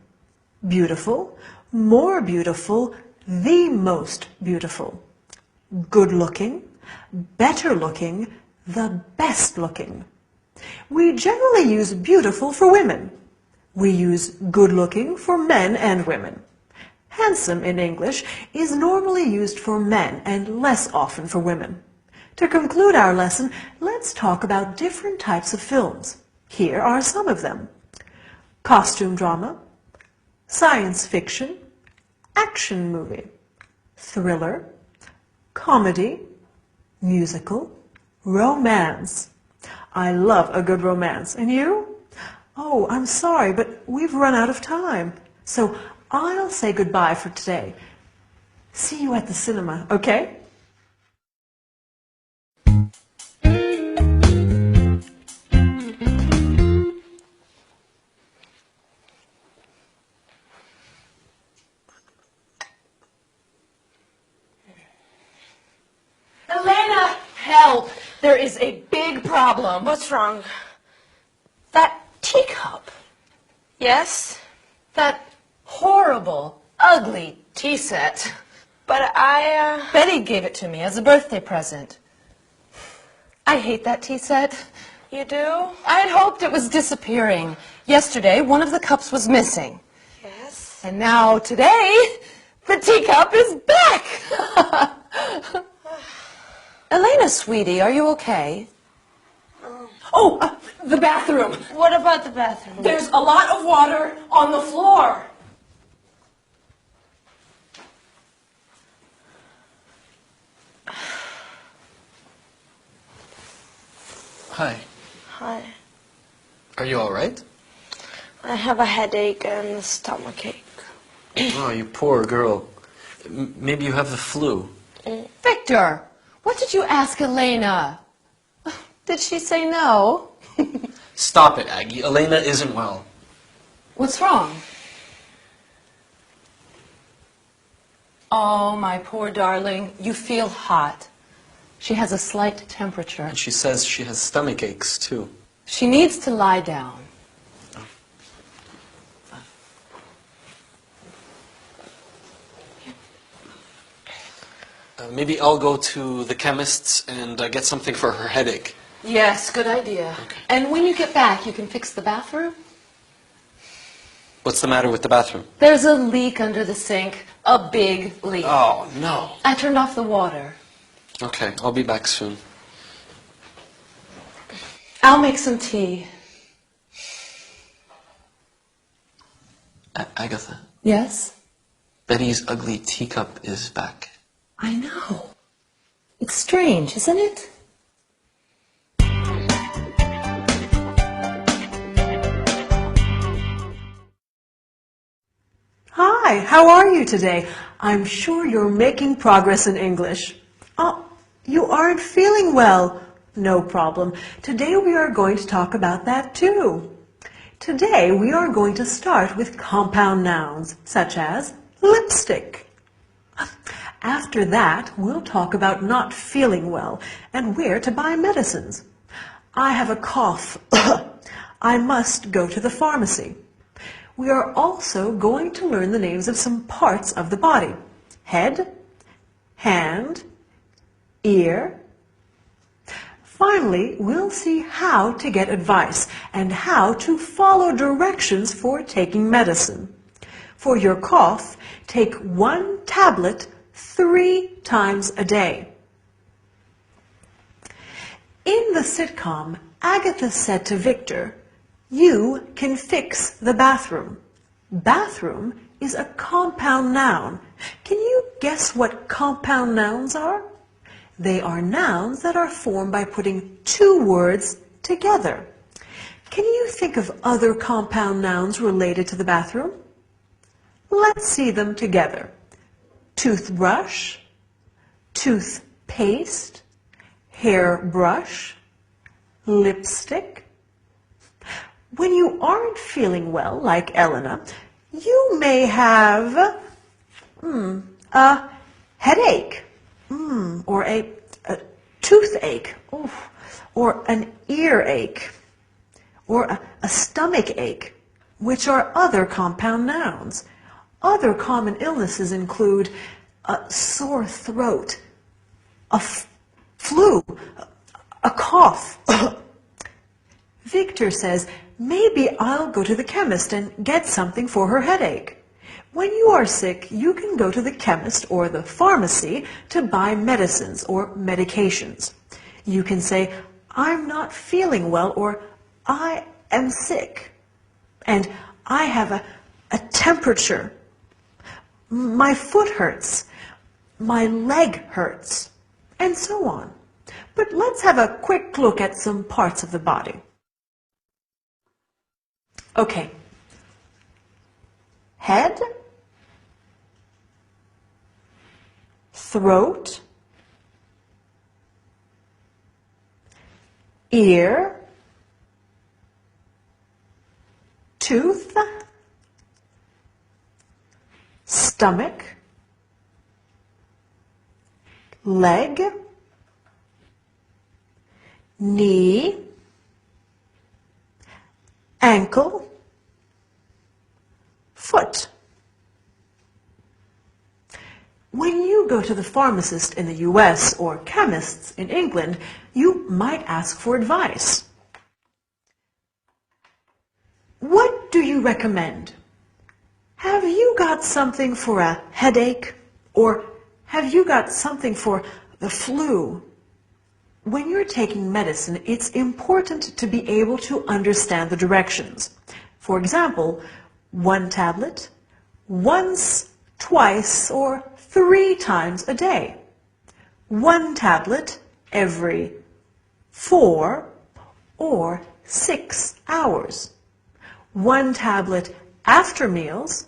Beautiful, more beautiful, the most beautiful. Good looking, better looking, the best looking. We generally use beautiful for women. We use good looking for men and women. Handsome in English is normally used for men and less often for women. To conclude our lesson, let's talk about different types of films. Here are some of them. Costume drama, science fiction, action movie, thriller, comedy, musical, romance. I love a good romance. And you? Oh, I'm sorry, but we've run out of time. So I'll say goodbye for today. See you at the cinema, okay? Elena, help! There is a big problem. What's wrong? That teacup. Yes? That horrible, ugly tea set. But Betty gave it to me as a birthday present. I hate that tea set. You do? I had hoped it was disappearing. Yesterday, one of the cups was missing. Yes. And now, today, the teacup is back! Elena, sweetie, are you okay? The bathroom. What about the bathroom? There's a lot of water on the floor. Hi. Hi. Are you all right? I have a headache and a stomachache. Oh, you poor girl. Maybe you have the flu. Victor, what did you ask Elena? Did she say no? Stop it, Aggie. Elena isn't well. What's wrong? Oh, my poor darling, you feel hot. She has a slight temperature. And she says she has stomach aches, too. She needs to lie down. Maybe I'll go to the chemist's and get something for her headache. Yes, good idea. Okay. And when you get back, you can fix the bathroom? What's the matter with the bathroom? There's a leak under the sink. A big leak. Oh, no. I turned off the water. Okay, I'll be back soon. I'll make some tea. Agatha, Yes? Betty's ugly teacup is back. I know. It's strange, isn't it? Hi, how are you today? I'm sure you're making progress in English. Oh, you aren't feeling well. No problem. Today we are going to talk about that too. Today we are going to start with compound nouns, such as lipstick. After that, we'll talk about not feeling well and where to buy medicines. I have a cough. I must go to the pharmacy. We are also going to learn the names of some parts of the body. Head, hand, ear. Finally, we'll see how to get advice and how to follow directions for taking medicine. For your cough, take 1 tablet 3 times a day. In the sitcom, Agatha said to Victor, "You can fix the bathroom." Bathroom is a compound noun. Can you guess what compound nouns are? They are nouns that are formed by putting 2 words together. Can you think of other compound nouns related to the bathroom? Let's see them together. Toothbrush, toothpaste, hairbrush, lipstick. When you aren't feeling well, like Elena, you may have a headache, or a toothache, or an earache, or a stomach ache, which are other compound nouns. Other common illnesses include a sore throat, a flu, a cough. Victor says, maybe I'll go to the chemist and get something for her headache. When you are sick, you can go to the chemist or the pharmacy to buy medicines or medications. You can say, I'm not feeling well, or I am sick, and I have a temperature. My foot hurts, my leg hurts, and so on. But let's have a quick look at some parts of the body. Okay. Head, throat, ear, tooth, stomach, leg, knee, ankle, foot. When you go to the pharmacist in the US or chemists in England, you might ask for advice. What do you recommend? Have you got something for a headache? Or have you got something for the flu? When you're taking medicine, it's important to be able to understand the directions. For example, 1 tablet, once, twice, or 3 times a day. 1 tablet every 4 or 6 hours. one tablet after meals,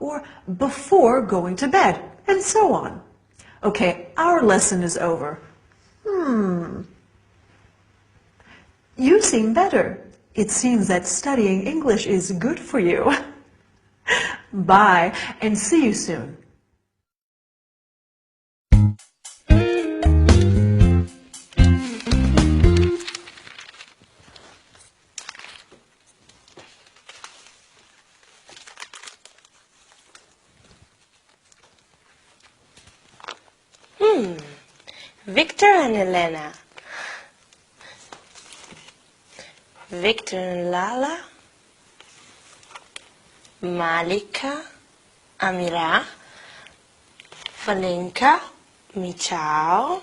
or before going to bed, and so on. Okay, our lesson is over. You seem better. It seems that studying English is good for you. Bye, and see you soon. Victor and Elena. Victor and Lala. Malika, Amira, Valenka, Michał,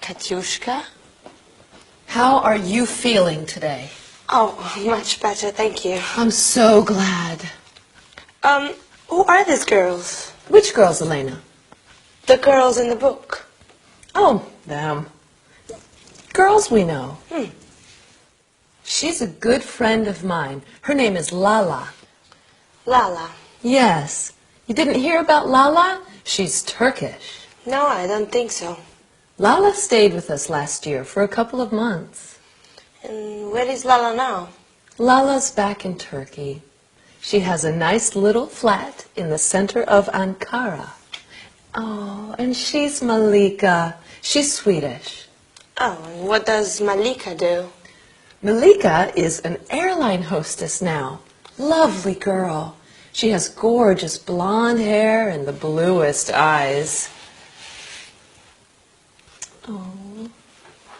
Katyushka. How are you feeling today? Oh, much better, thank you. I'm so glad. Who are these girls? Which girls, Elena? The girls in the book. Oh, them. Girls we know. She's a good friend of mine. Her name is Lala. Lala. Yes. You didn't hear about Lala? She's Turkish. No, I don't think so. Lala stayed with us last year for a couple of months. And where is Lala now? Lala's back in Turkey. She has a nice little flat in the center of Ankara. Oh, and she's Malika. She's Swedish. Oh, and what does Malika do? Malika is an airline hostess now. Lovely girl. She has gorgeous blonde hair and the bluest eyes. Oh.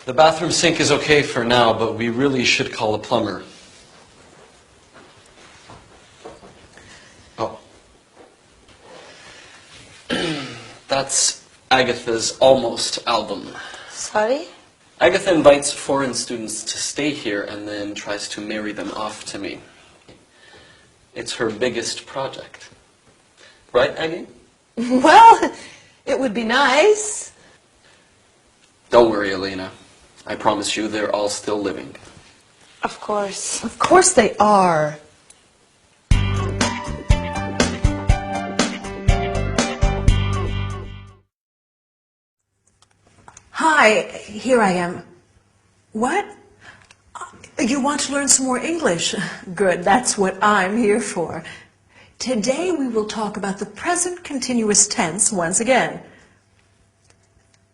The bathroom sink is okay for now, but we really should call a plumber. Oh. That's Agatha's almost album. Sorry? Agatha invites foreign students to stay here and then tries to marry them off to me. It's her biggest project. Right, Aggie? Well, it would be nice. Don't worry, Elena. I promise you they're all still living. Of course. Of course they are. Hi, here I am. What? You want to learn some more English? Good, that's what I'm here for. Today we will talk about the present continuous tense once again.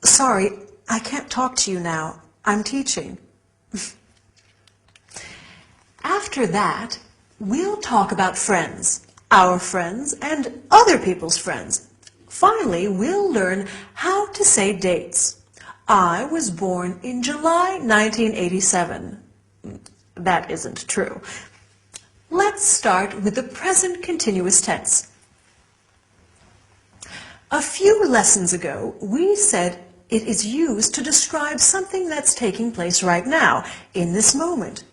Sorry, I can't talk to you now. I'm teaching. After that, we'll talk about friends, our friends, and other people's friends. Finally, we'll learn how to say dates. I was born in July 1987. That isn't true. Let's start with the present continuous tense. A few lessons ago, we said it is used to describe something that's taking place right now, in this moment.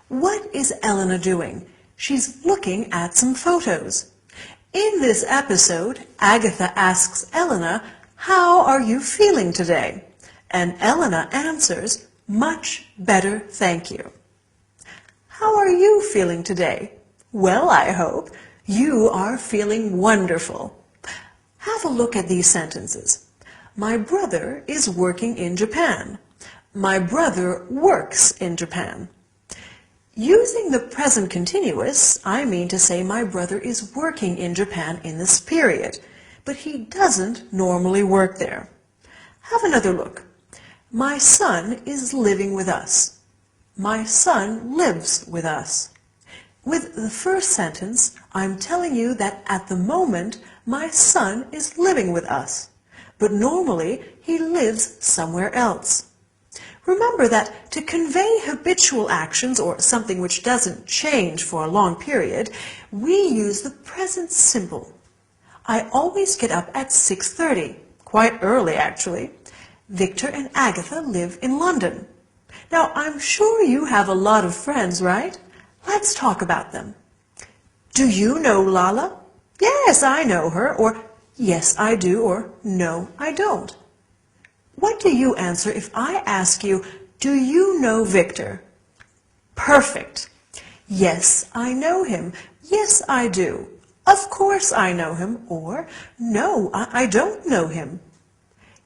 What is Elena doing? She's looking at some photos. In this episode, Agatha asks Elena, "How are you feeling today?" And Elena answers, "Much better, thank you." How are you feeling today? Well, I hope you are feeling wonderful. Have a look at these sentences. My brother is working in Japan. My brother works in Japan. Using the present continuous, I mean to say my brother is working in Japan in this period, but he doesn't normally work there. Have another look. My son is living with us. My son lives with us. With the first sentence, I'm telling you that at the moment, my son is living with us, but normally he lives somewhere else. Remember that to convey habitual actions or something which doesn't change for a long period, we use the present simple. I always get up at 6:30, quite early actually. Victor and Agatha live in London. Now, I'm sure you have a lot of friends, right? Let's talk about them. Do you know Lala? Yes, I know her, or yes, I do, or no, I don't. What do you answer if I ask you, do you know Victor? Perfect. Yes, I know him. Yes, I do. Of course I know him. Or, no, I don't know him.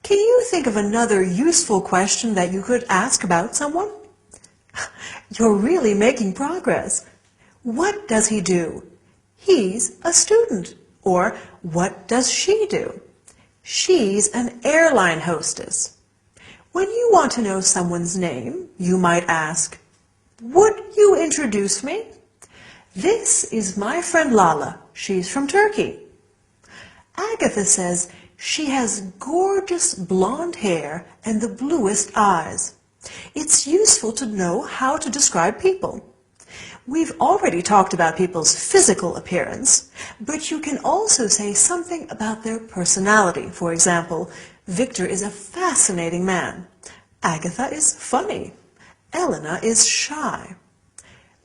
Can you think of another useful question that you could ask about someone? You're really making progress. What does he do? He's a student. Or, what does she do? She's an airline hostess. When you want to know someone's name, you might ask, would you introduce me? This is my friend Lala. She's from Turkey. Agatha says she has gorgeous blonde hair and the bluest eyes. It's useful to know how to describe people. We've already talked about people's physical appearance, but you can also say something about their personality. For example, Victor is a fascinating man. Agatha is funny. Elena is shy.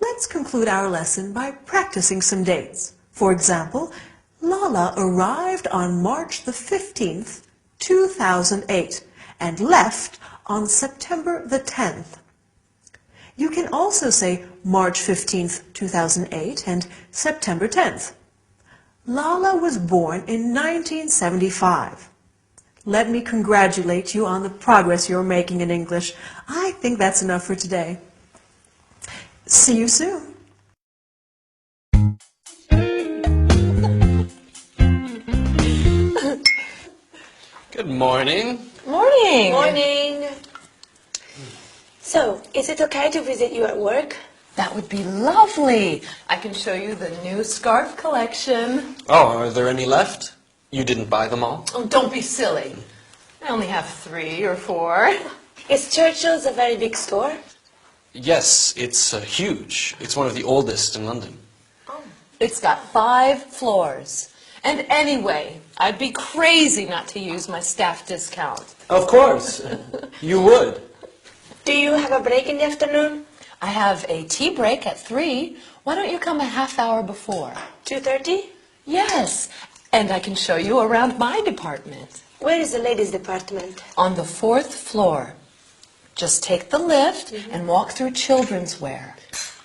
Let's conclude our lesson by practicing some dates. For example, Lala arrived on March the 15th, 2008, and left on September the 10th. You can also say March 15th, 2008 and September 10th. Lala was born in 1975. Let me congratulate you on the progress you're making in English. I think that's enough for today. See you soon. Good morning. Morning. Morning. So, is it okay to visit you at work? That would be lovely. I can show you the new scarf collection. Oh, are there any left? You didn't buy them all? Oh, don't be silly. I only have 3 or 4. Is Churchill's a very big store? Yes, it's huge. It's one of the oldest in London. It's got 5 floors. And anyway, I'd be crazy not to use my staff discount. Of course. You would. Do you have a break in the afternoon? I have a tea break at 3. Why don't you come a half hour before? 2:30? Yes, and I can show you around my department. Where is the ladies' department? On the 4th floor. Just take the lift and walk through children's wear.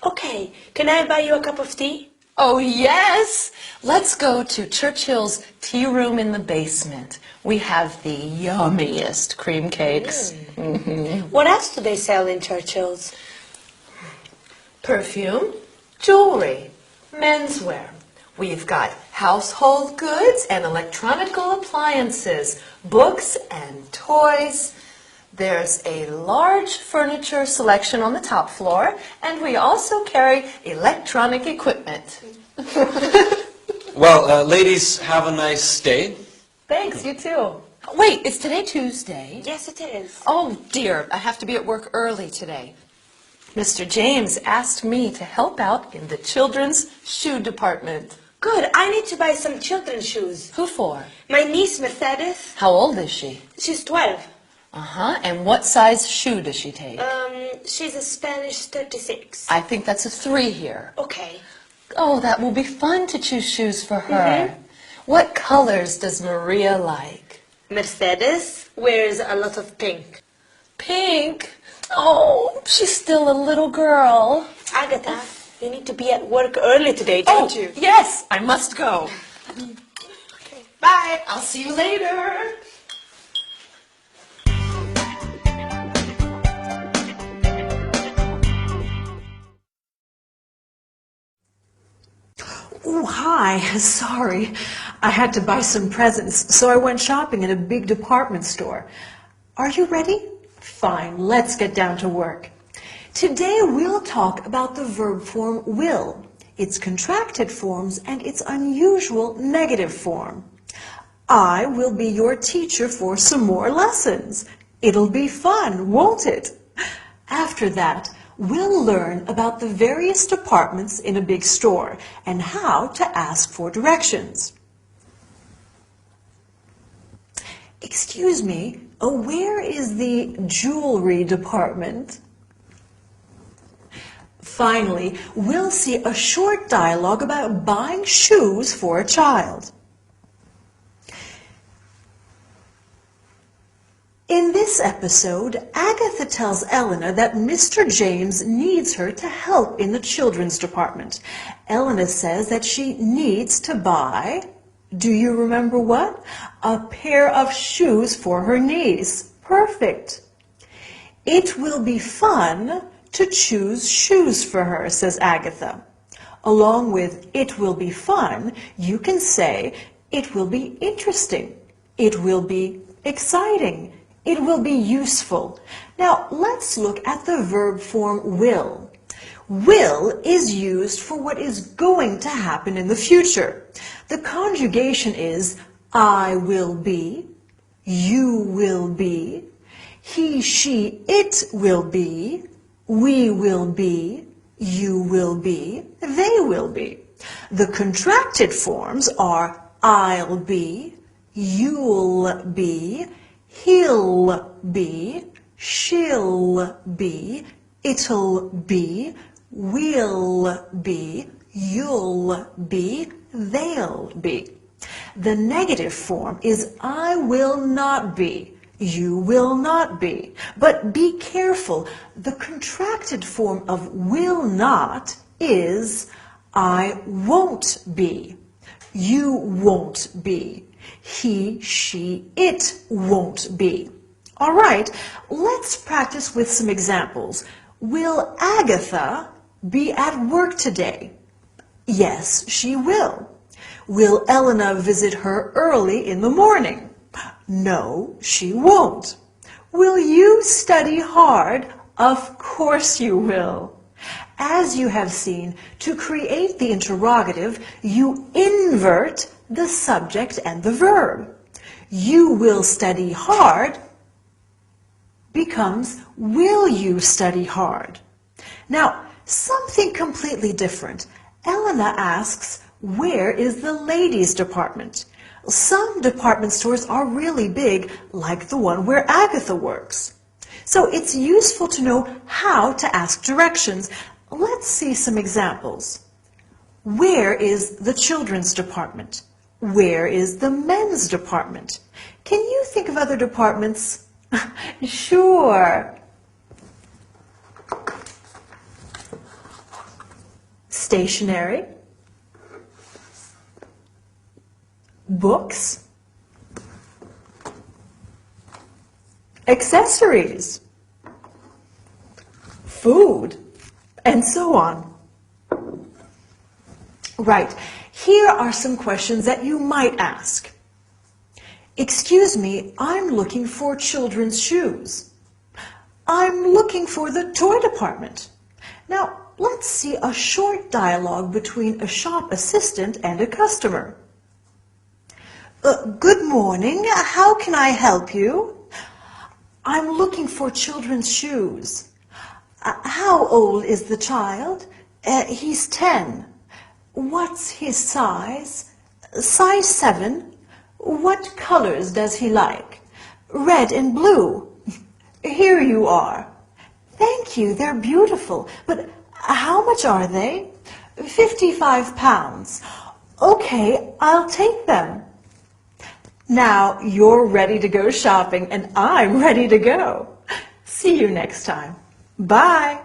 Okay, can I buy you a cup of tea? Oh, yes! Let's go to Churchill's tea room in the basement. We have the yummiest cream cakes. What else do they sell in Churchill's? Perfume, jewelry, menswear. We've got household goods and electronical appliances, books and toys. There's a large furniture selection on the top floor, and we also carry electronic equipment. Well, ladies, have a nice day. Thanks, you too. Wait, is today Tuesday? Yes, it is. Oh, dear, I have to be at work early today. Mr. James asked me to help out in the children's shoe department. Good, I need to buy some children's shoes. Who for? My niece, Mercedes, How old is she? she's 12. Uh-huh, and what size shoe does she take? She's a Spanish 36. I think that's a 3 here. Okay. Oh, that will be fun to choose shoes for her. What colors does Maria like? Mercedes wears a lot of pink. Pink? Oh, she's still a little girl. Agatha, you need to be at work early today, don't you? Yes, I must go. Bye, I'll see you later. Oh, hi. Sorry. I had to buy some presents, so I went shopping in a big department store. Are you ready? Fine, let's get down to work. Today we'll talk about the verb form will, its contracted forms, and its unusual negative form. I will be your teacher for some more lessons. It'll be fun, won't it? After that, we'll learn about the various departments in a big store and how to ask for directions. Excuse me, where is the jewelry department? Finally, we'll see a short dialogue about buying shoes for a child. In this episode, Agatha tells Elena that Mr. James needs her to help in the children's department. Elena says that she needs to buy, do you remember what? A pair of shoes for her niece. Perfect. It will be fun to choose shoes for her, says Agatha. Along with it will be fun, you can say it will be interesting. It will be exciting. It will be useful. Now, let's look at the verb form will. Will is used for what is going to happen in the future. The conjugation is I will be, you will be, he, she, it will be, we will be, you will be, they will be. The contracted forms are I'll be, you'll be, he'll be, she'll be, it'll be, we'll be, you'll be, they'll be. The negative form is I will not be, you will not be. But be careful, the contracted form of will not is I won't be, you won't be, he, she, it won't be. All right, let's practice with some examples. Will Agatha be at work today? Yes, she will. Will Elena visit her early in the morning? No, she won't. Will you study hard? Of course you will. As you have seen, to create the interrogative, you invert the subject and the verb. You will study hard becomes will you study hard. Now, something completely different. Elena asks, where is the ladies' department? Some department stores are really big, like the one where Agatha works. So it's useful to know how to ask directions. Let's see some examples. Where is the children's department? Where is the men's department? Can you think of other departments? Sure. Stationery, books, accessories, food, and so on. Right, here are some questions that you might ask. Excuse me, I'm looking for children's shoes. I'm looking for the toy department. Now, let's see a short dialogue between a shop assistant and a customer. Good morning, how can I help you? I'm looking for children's shoes. How old is the child? He's 10. What's his size? Size 7. What colors does he like? Red and blue. Here you are. Thank you, they're beautiful. But how much are they? 55 pounds. Okay, I'll take them. Now you're ready to go shopping and I'm ready to go. See you next time. Bye.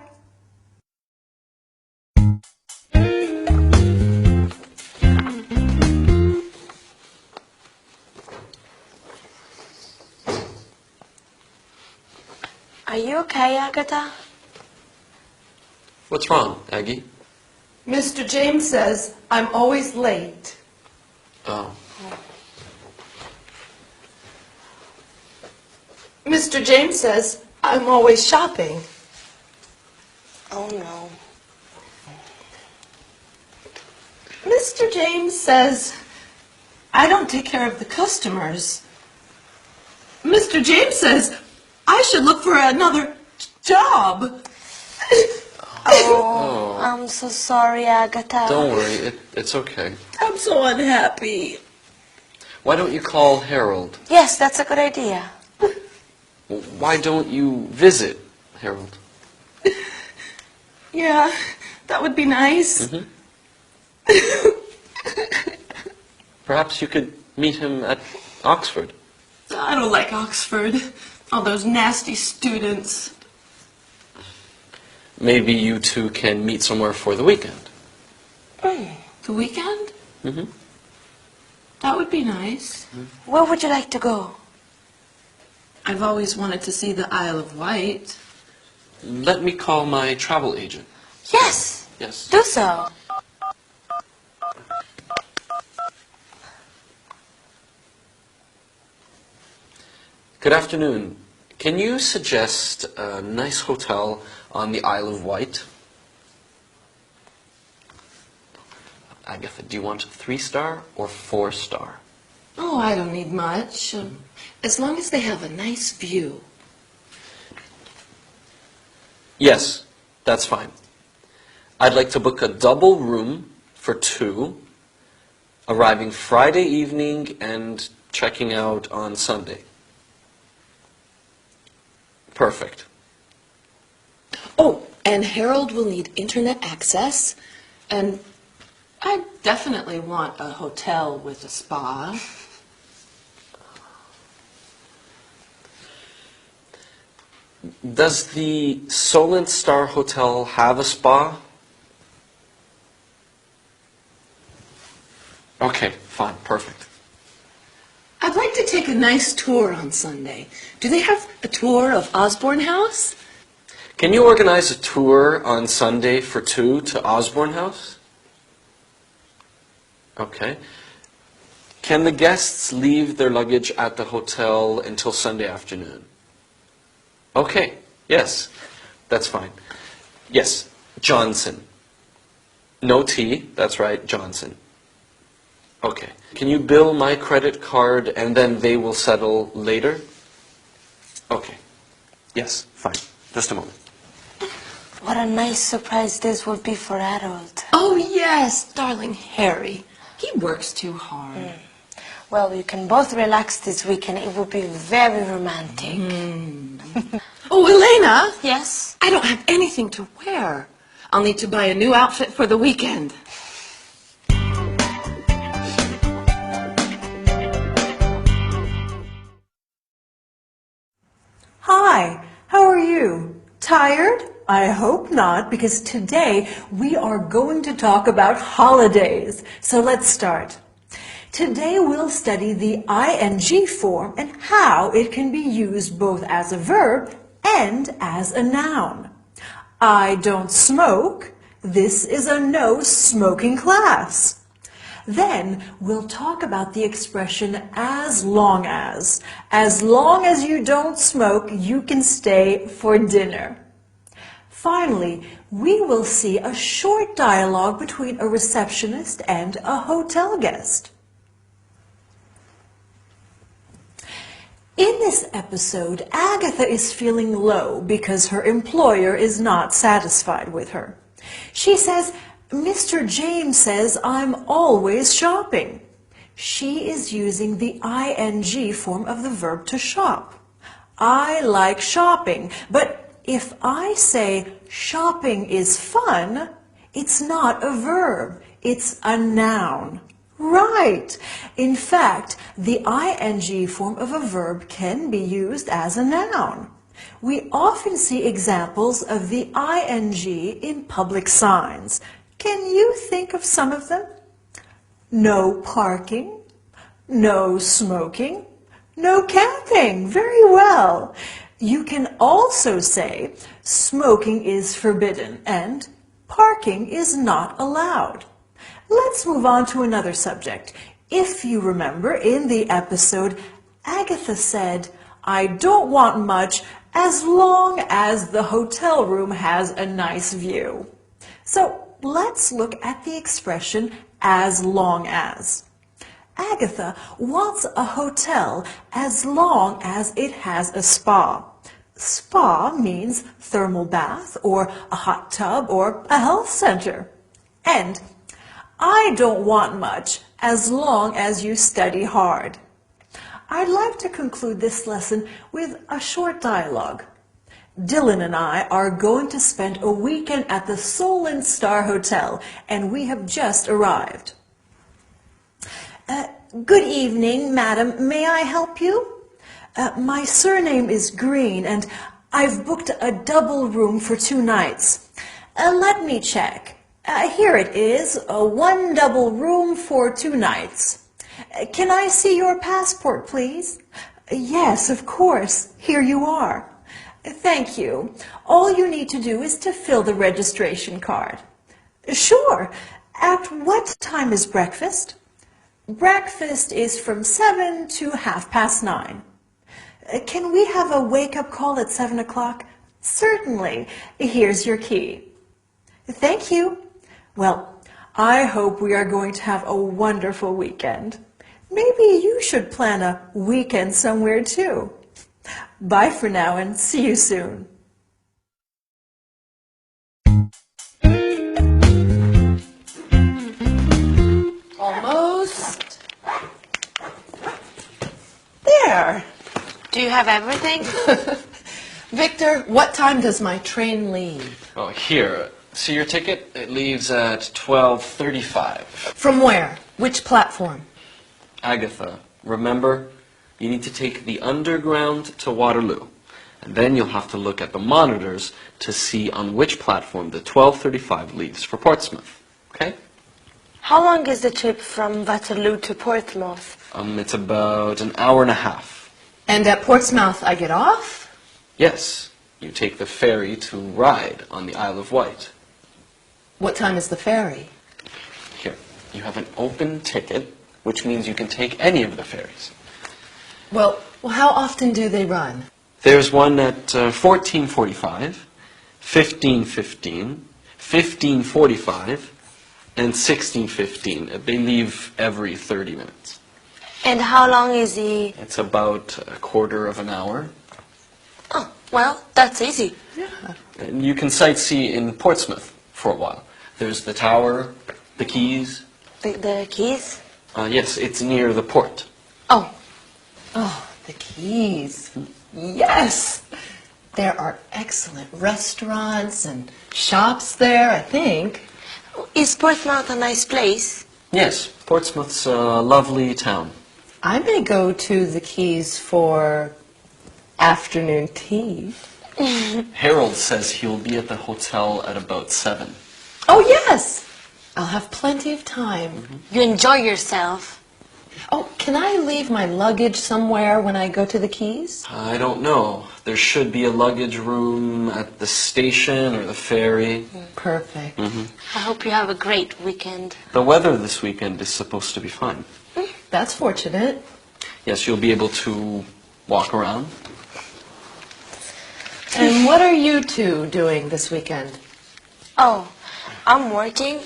Are you okay, Agatha? What's wrong, Aggie? Mr. James says I'm always late. Oh. Mr. James says I'm always shopping. Oh no. Mr. James says I don't take care of the customers. Mr. James says I should look for another job. Oh, I'm so sorry, Agatha. Don't worry, it's okay. I'm so unhappy. Why don't you call Harold? Yes, that's a good idea. Why don't you visit Harold? Yeah, that would be nice. Perhaps you could meet him at Oxford. I don't like Oxford. All those nasty students. Maybe you two can meet somewhere for the weekend. The weekend? Mm-hmm. That would be nice. Where would you like to go? I've always wanted to see the Isle of Wight. Let me call my travel agent. Yes, Yes. do so. Good afternoon. Can you suggest a nice hotel on the Isle of Wight? Agatha, do you want 3-star or 4-star? Oh, I don't need much. As long as they have a nice view. Yes, that's fine. I'd like to book a double room for 2, arriving Friday evening and checking out on Sunday. Perfect. Oh, and Harold will need internet access, and I definitely want a hotel with a spa. Does the Solent Star Hotel have a spa? Okay, fine, perfect. I'd like to take a nice tour on Sunday. Do they have a tour of Osborne House? Can you organize a tour on Sunday for 2 to Osborne House? Okay. Can the guests leave their luggage at the hotel until Sunday afternoon? Okay, yes, that's fine. Yes, Johnson. No T, that's right, Johnson. Okay. Can you bill my credit card and then they will settle later? Okay. Yes, fine. Just a moment. What a nice surprise this would be for Harold. Oh, yes, darling Harry. He works too hard. Well, you can both relax this weekend. It will be very romantic. Oh, Elena, Yes? I don't have anything to wear. I'll need to buy a new outfit for the weekend. Hi, how are you? Tired? I hope not, because today we are going to talk about holidays. So let's start. Today we'll study the ing form and how it can be used both as a verb and as a noun. I don't smoke. This is a no smoking class. Then we'll talk about the expression as long as. As long as you don't smoke, you can stay for dinner. Finally, we will see a short dialogue between a receptionist and a hotel guest. In this episode, Agatha is feeling low because her employer is not satisfied with her. She says, Mr. James says I'm always shopping. She is using the ing form of the verb to shop. I like shopping, but if I say shopping is fun, it's not a verb, it's a noun. Right. In fact, the ing form of a verb can be used as a noun. We often see examples of the ing in public signs. Can you think of some of them? No parking, no smoking, no camping. Very well. You can also say smoking is forbidden and parking is not allowed. Let's move on to another subject. If you remember, in the episode, Agatha said, I don't want much as long as the hotel room has a nice view. So let's look at the expression as long as. Agatha wants a hotel as long as it has a spa. Spa means thermal bath or a hot tub or a health center. And I don't want much as long as you study hard. I'd like to conclude this lesson with a short dialogue. Dylan and I are going to spend a weekend at the Solent Star Hotel, and we have just arrived. Good evening, madam. May I help you? My surname is Green, and I've booked a double room for 2 nights. Let me check. Here it is, 1 double room for 2 nights. Can I see your passport, please? Yes, of course. Here you are. Thank you. All you need to do is to fill the registration card. Sure. At what time is breakfast? Breakfast is from 7 to 9:30. Can we have a wake-up call at 7 o'clock? Certainly. Here's your key. Thank you. Well, I hope we are going to have a wonderful weekend. Maybe you should plan a weekend somewhere too. Bye for now and see you soon. Almost. There. Do you have everything? Victor, what time does my train leave? Oh, here. See your ticket? It leaves at 12:35. From where? Which platform? Agatha, remember, you need to take the underground to Waterloo. And then you'll have to look at the monitors to see on which platform the 12:35 leaves for Portsmouth. Okay? How long is the trip from Waterloo to Portsmouth? It's about an hour and a half. And at Portsmouth I get off? Yes, you take the ferry to Ryde on the Isle of Wight. What time is the ferry? Here, you have an open ticket, which means you can take any of the ferries. Well, how often do they run? There's one at 14:45, 15:15, 15:45, and 16:15. They leave every 30 minutes. And how long is the... It's about a quarter of an hour. Oh, well, that's easy. And you can sightsee in Portsmouth for a while. There's the tower, the quays. The keys? Yes, it's near the port. Oh, Oh, the Keys. Yes! There are excellent restaurants and shops there, I think. is Portsmouth a nice place? Yes, Portsmouth's a lovely town. I may go to the Keys for afternoon tea. Harold says he'll be at the hotel at about 7. Oh, yes! I'll have plenty of time. You enjoy yourself. Oh, can I leave my luggage somewhere when I go to the Keys? I don't know. There should be a luggage room at the station or the ferry. Perfect. I hope you have a great weekend. The weather this weekend is supposed to be fine. That's fortunate. Yes, you'll be able to walk around. And what are you two doing this weekend? Oh, I'm working,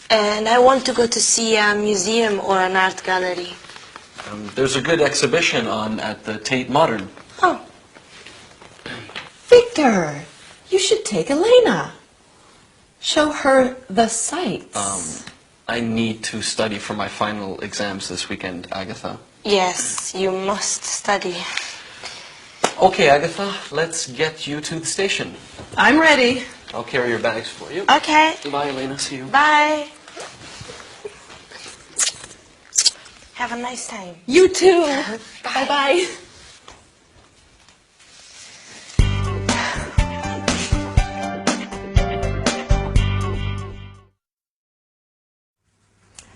and I want to go to see a museum or an art gallery. There's a good exhibition on at the Tate Modern. Oh, Victor, you should take Elena. Show her the sights. I need to study for my final exams this weekend, Agatha. yes, you must study. Okay, Agatha, let's get you to the station. I'm ready. I'll carry your bags for you. Okay, Bye, Elena. See you. bye. Have a nice time. You too. Bye-bye.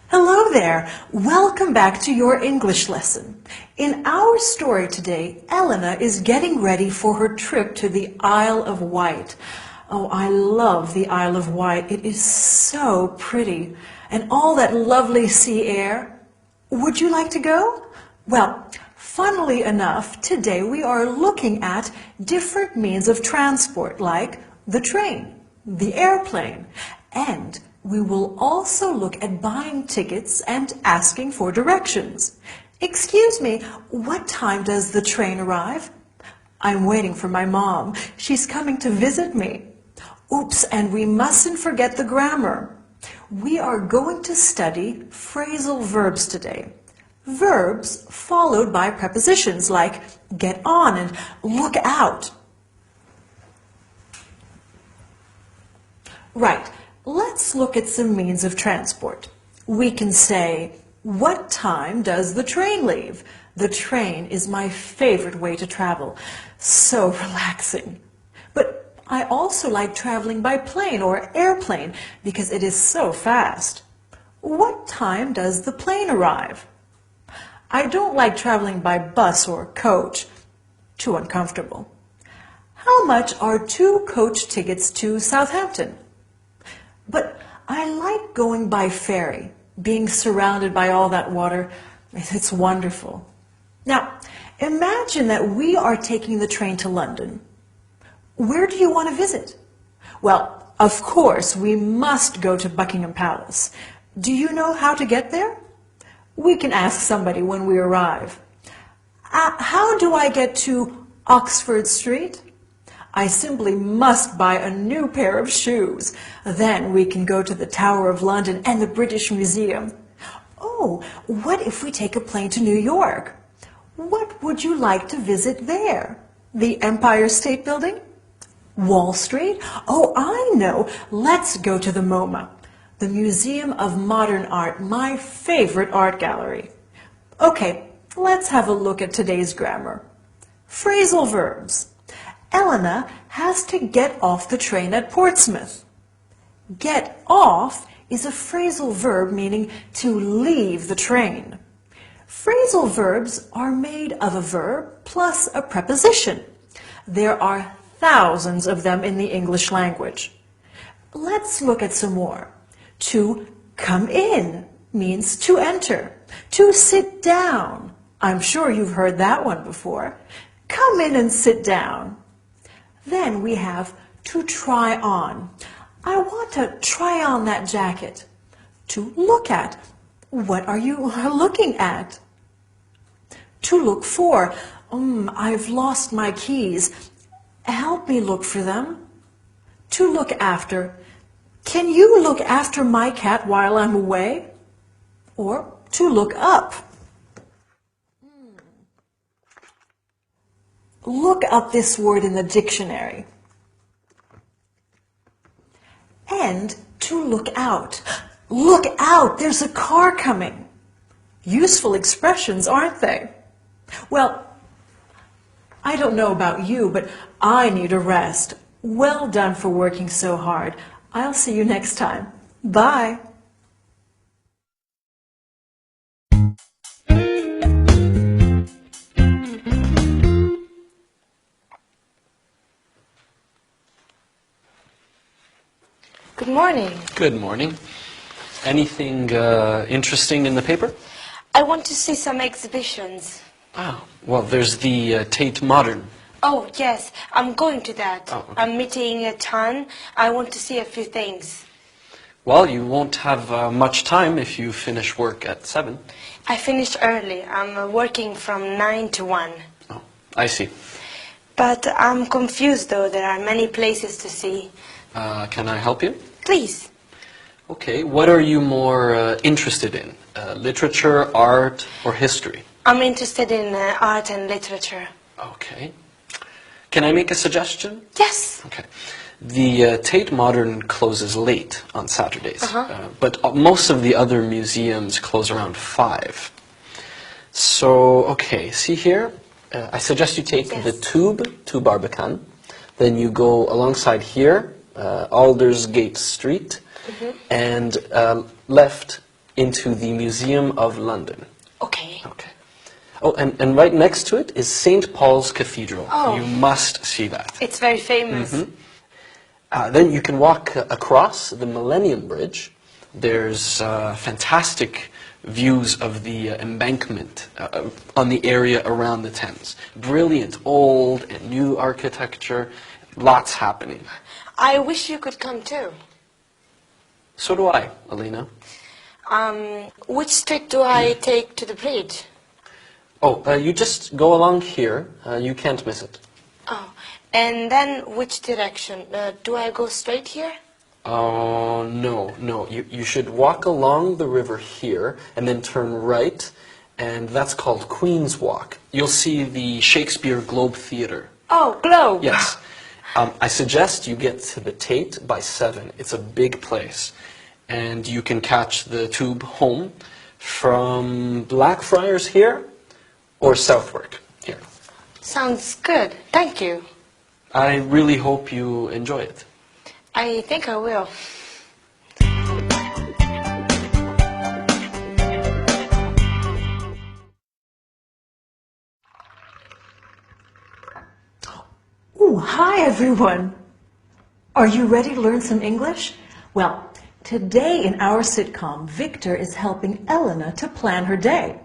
Hello there. Welcome back to your English lesson. In our story today, Elena is getting ready for her trip to the Isle of Wight. Oh, I love the Isle of Wight. It is so pretty. And all that lovely sea air. Would you like to go? Well, funnily enough, today we are looking at different means of transport, like the train, the airplane, and we will also look at buying tickets and asking for directions. Excuse me, what time does the train arrive? I'm waiting for my mom. She's coming to visit me. Oops, and we mustn't forget the grammar. We are going to study phrasal verbs today. Verbs followed by prepositions like get on and look out. Right. Let's look at some means of transport. We can say, what time does the train leave? The train is my favorite way to travel. So relaxing. But I also like traveling by plane or airplane because it is so fast. What time does the plane arrive? I don't like traveling by bus or coach. Too uncomfortable. How much are 2 coach tickets to Southampton? But I like going by ferry, being surrounded by all that water. It's wonderful. Now, imagine that we are taking the train to London. Where do you want to visit? Well, of course, we must go to Buckingham Palace. Do you know how to get there? We can ask somebody when we arrive. How do I get to Oxford Street? I simply must buy a new pair of shoes. Then we can go to the Tower of London and the British Museum. Oh, what if we take a plane to New York? What would you like to visit there? The Empire State Building? Wall Street? Oh, I know. Let's go to the MoMA, the Museum of Modern Art, my favorite art gallery. Okay, let's have a look at today's grammar. Phrasal verbs. Elena has to get off the train at Portsmouth. Get off is a phrasal verb meaning to leave the train. Phrasal verbs are made of a verb plus a preposition. There are thousands of them in the English language. Let's look at some more. To come in means to enter. To sit down. I'm sure you've heard that one before. Come in and sit down. Then we have to try on. I want to try on that jacket. To look at. What are you looking at? To look for. I've lost my keys. Help me look for them. To look after. Can you look after my cat while I'm away? Or to look up. Look up this word in the dictionary. And to look out. Look out, there's a car coming. Useful expressions, aren't they? Well, I don't know about you, but I need a rest. Well done for working so hard. I'll see you next time. Bye. Good morning. Good morning. Anything interesting in the paper? I want to see some exhibitions. Oh, well, there's the Tate Modern. Oh, yes, I'm going to that. Oh, okay. I'm meeting a ton. I want to see a few things. Well, you won't have much time if you finish work at 7. I finished early. I'm working from 9 to 1. Oh, I see. But I'm confused, though. There are many places to see. Can I help you? Please. Okay, what are you more interested in? Literature, art, or history? I'm interested in art and literature. Okay. Can I make a suggestion? Yes. Okay. The Tate Modern closes late on Saturdays, but most of the other museums close around 5. So, okay, see here? I suggest you take the tube to Barbican, then you go alongside here, Aldersgate Street, and left into the Museum of London. Okay. Okay. Oh, and right next to it is St. Paul's Cathedral. Oh. You must see that. It's very famous. Then you can walk across the Millennium Bridge. There's fantastic views of the embankment on the area around the Thames. Brilliant old and new architecture. Lots happening. I wish you could come too. So do I, Alina. Which street do I take to the bridge? Oh, you just go along here. You can't miss it. Oh, and then which direction? Do I go straight here? Oh, no. You should walk along the river here and then turn right, and that's called Queen's Walk. You'll see the Shakespeare Globe Theatre. Oh, Globe. Yes. I suggest you get to the Tate by 7. It's a big place. And you can catch the tube home from Blackfriars here, or Southwark. Here. Sounds good. Thank you. I really hope you enjoy it. I think I will. Ooh, hi everyone. Are you ready to learn some English? Well, today in our sitcom, Victor is helping Elena to plan her day.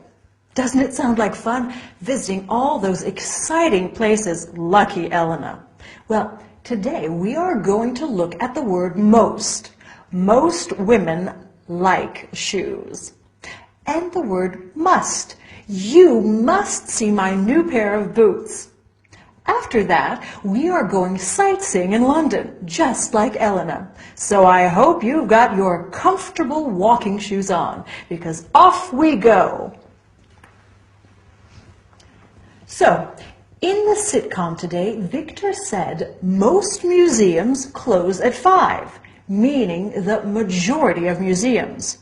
Doesn't it sound like fun, visiting all those exciting places? Lucky Elena. Well, today we are going to look at the word most. Most women like shoes. And the word must. You must see my new pair of boots. After that, we are going sightseeing in London, just like Elena. So I hope you've got your comfortable walking shoes on, because off we go. So, in the sitcom today, Victor said most museums close at 5, meaning the majority of museums.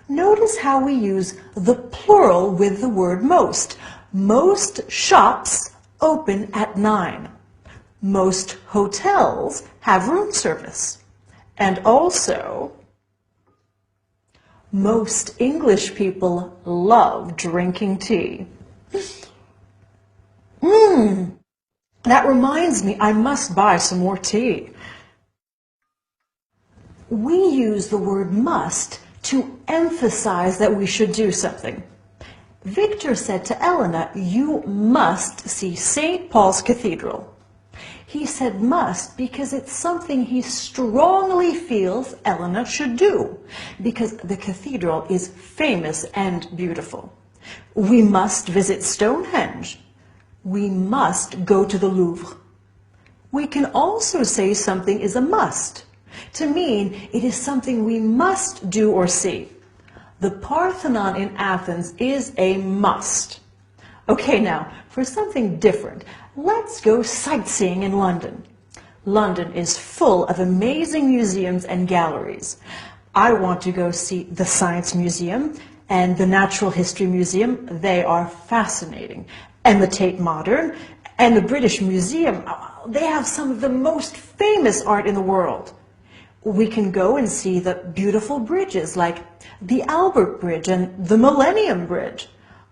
Notice how we use the plural with the word most. Most shops open at 9. Most hotels have room service. And also, most English people love drinking tea. That reminds me, I must buy some more tea. We use the word must to emphasize that we should do something. Victor said to Elena, you must see St. Paul's Cathedral. He said must because it's something he strongly feels Elena should do, because the cathedral is famous and beautiful. We must visit Stonehenge. We must go to the Louvre. We can also say something is a must, to mean it is something we must do or see. The Parthenon in Athens is a must. Okay, now, for something different, let's go sightseeing in London. London is full of amazing museums and galleries. I want to go see the Science Museum and the Natural History Museum. They are fascinating. And the Tate Modern and the British Museum. They have some of the most famous art in the world. We can go and see the beautiful bridges like the Albert Bridge and the Millennium Bridge.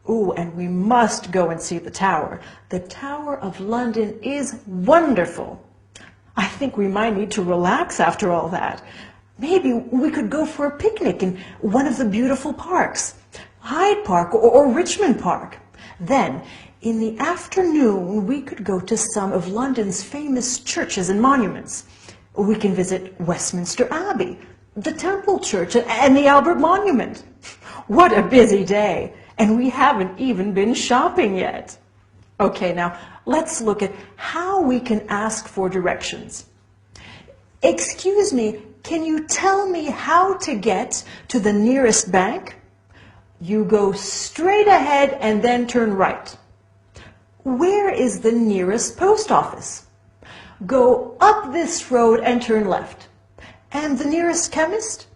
Ooh, and we must go and see the Tower. The Tower of London is wonderful. I think we might need to relax after all that. Maybe we could go for a picnic in one of the beautiful parks, Hyde Park or Richmond Park. Then, in the afternoon, we could go to some of London's famous churches and monuments. We can visit Westminster Abbey, the Temple Church, and the Albert Monument. What a busy day! And we haven't even been shopping yet. Okay, now let's look at how we can ask for directions. Excuse me, can you tell me how to get to the nearest bank? You go straight ahead and then turn right. Where is the nearest post office? Go up this road and turn left. And the nearest chemist?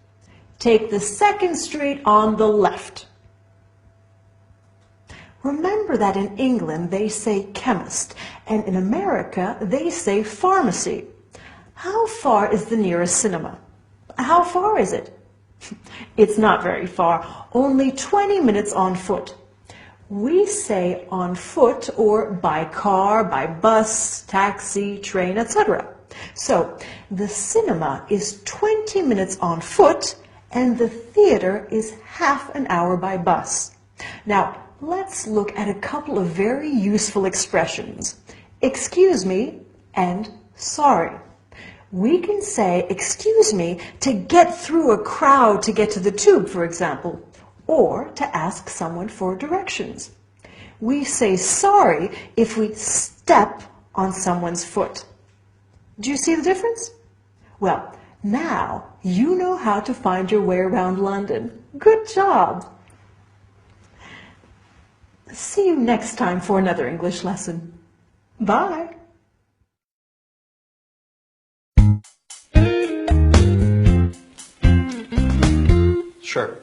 Take the second street on the left. Remember that in England they say chemist, and in America they say pharmacy. How far is the nearest cinema? How far is it? It's not very far, only 20 minutes on foot. We say on foot or by car, by bus, taxi, train, etc. So the cinema is 20 minutes on foot and the theater is half an hour by bus. Now let's look at a couple of very useful expressions. Excuse me and sorry. We can say excuse me to get through a crowd to get to the tube, for example, or to ask someone for directions. We say sorry if we step on someone's foot. Do you see the difference? Well, now you know how to find your way around London. Good job! See you next time for another English lesson. Bye! Sure.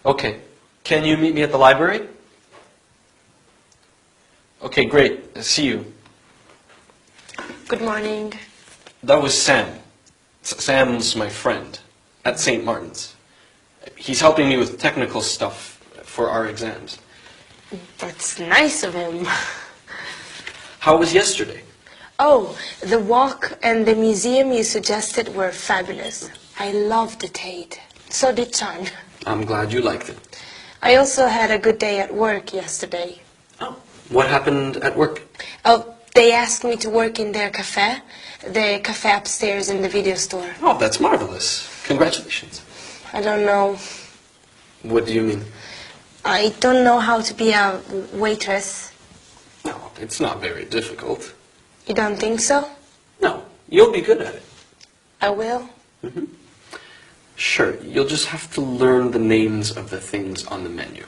Okay. Can you meet me at the library? Okay, great. See you. Good morning. That was Sam. Sam's my friend at St. Martin's. He's helping me with technical stuff for our exams. That's nice of him. How was yesterday? Oh, the walk and the museum you suggested were fabulous. I loved the Tate. So did John. I'm glad you liked it. I also had a good day at work yesterday. Oh, what happened at work? Oh, they asked me to work in their cafe, the cafe upstairs in the video store. Oh, that's marvelous. Congratulations. I don't know. What do you mean? I don't know how to be a waitress. No, it's not very difficult. You don't think so? No, you'll be good at it. I will. Sure, you'll just have to learn the names of the things on the menu.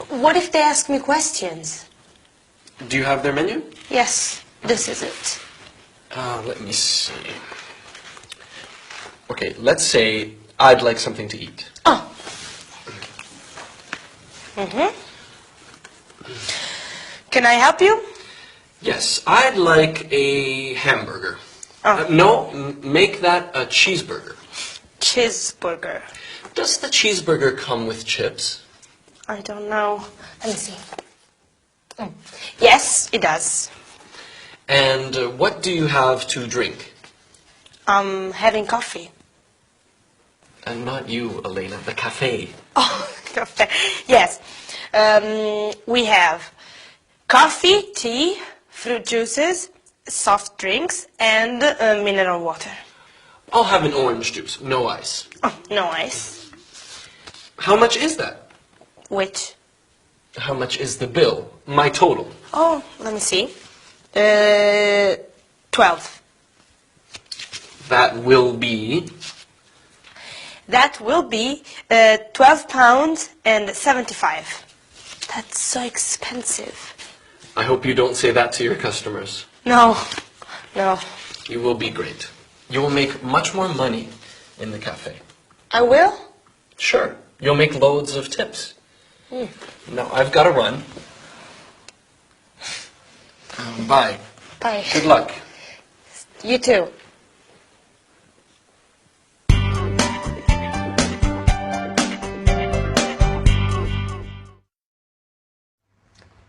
What if they ask me questions? Do you have their menu? Yes, this is it. Let me see. Okay, let's say I'd like something to eat. Oh. Can I help you? Yes, I'd like a hamburger. Oh. No, make that a cheeseburger. Cheeseburger. Does the cheeseburger come with chips? I don't know. Let me see. Yes, it does. And what do you have to drink? Having coffee. And not you, Elena, the cafe. Oh, coffee. Yes. We have coffee, tea, fruit juices, soft drinks, and mineral water. I'll have an orange juice, no ice. Oh, no ice. How much is that? Which? How much is the bill? My total. Oh, let me see. 12. That will be... That will be 12 pounds and 75. That's so expensive. I hope you don't say that to your customers. No, no. You will be great. You will make much more money in the cafe. I will? Sure. You'll make loads of tips. Now, I've got to run. Bye. Bye. Good luck. You too.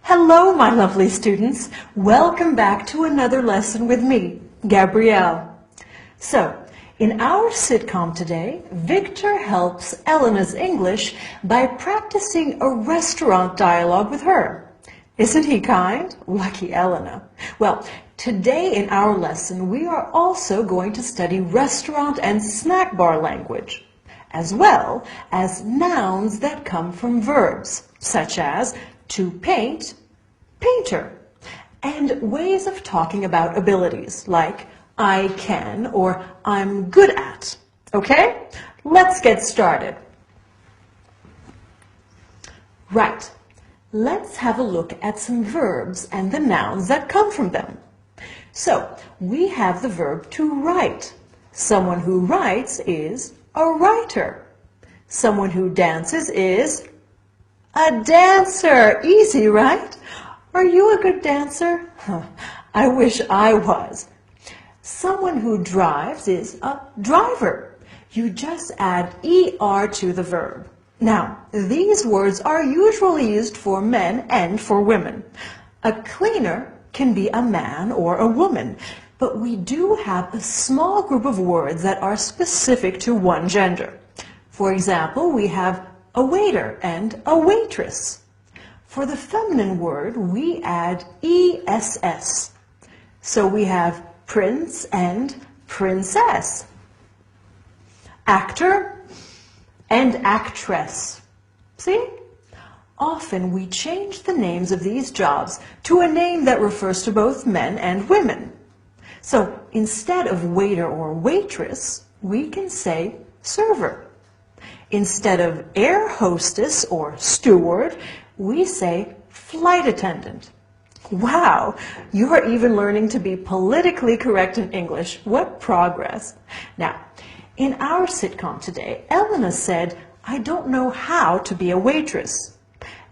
Hello, my lovely students. Welcome back to another lesson with me, Gabrielle. So, in our sitcom today, Victor helps Elena's English by practicing a restaurant dialogue with her. Isn't he kind? Lucky Elena. Well, today in our lesson, we are also going to study restaurant and snack bar language, as well as nouns that come from verbs, such as to paint, painter, and ways of talking about abilities, like I can or I'm good at. Okay? Let's get started. Right. Let's have a look at some verbs and the nouns that come from them. So, we have the verb to write. Someone who writes is a writer. Someone who dances is a dancer. Easy, right? Are you a good dancer? I wish I was. Someone who drives is a driver. You just add ER to the verb. Now, these words are usually used for men and for women. A cleaner can be a man or a woman, but we do have a small group of words that are specific to one gender. For example, we have a waiter and a waitress. For the feminine word, we add ESS. So we have prince and princess, actor and actress. See? Often we change the names of these jobs to a name that refers to both men and women. So instead of waiter or waitress, we can say server. Instead of air hostess or steward, we say flight attendant. Wow, you are even learning to be politically correct in English. What progress. Now, in our sitcom today, Elena said, I don't know how to be a waitress.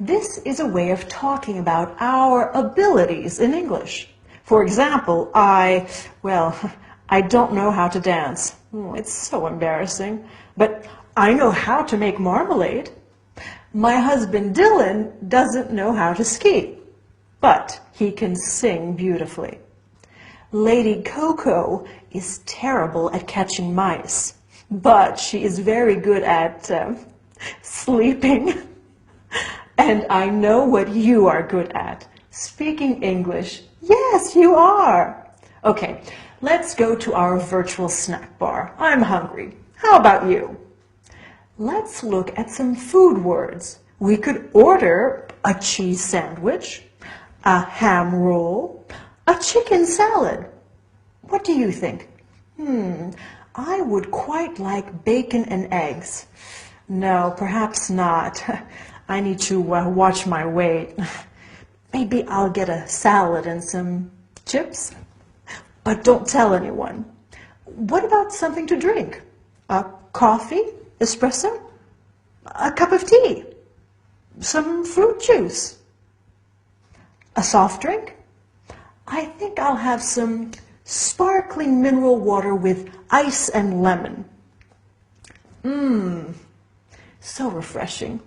This is a way of talking about our abilities in English. For example, I don't know how to dance. It's so embarrassing. But I know how to make marmalade. My husband Dylan doesn't know how to ski, but he can sing beautifully. Lady Coco is terrible at catching mice, but she is very good at sleeping. And I know what you are good at, speaking English. Yes, you are. Okay, let's go to our virtual snack bar. I'm hungry. How about you? Let's look at some food words. We could order a cheese sandwich, a ham roll, a chicken salad. What do you think? I would quite like bacon and eggs. No, perhaps not. I need to watch my weight. Maybe I'll get a salad and some chips. But don't tell anyone. What about something to drink? Coffee? Espresso? A cup of tea? Some fruit juice? A soft drink? I think I'll have some sparkling mineral water with ice and lemon. So refreshing.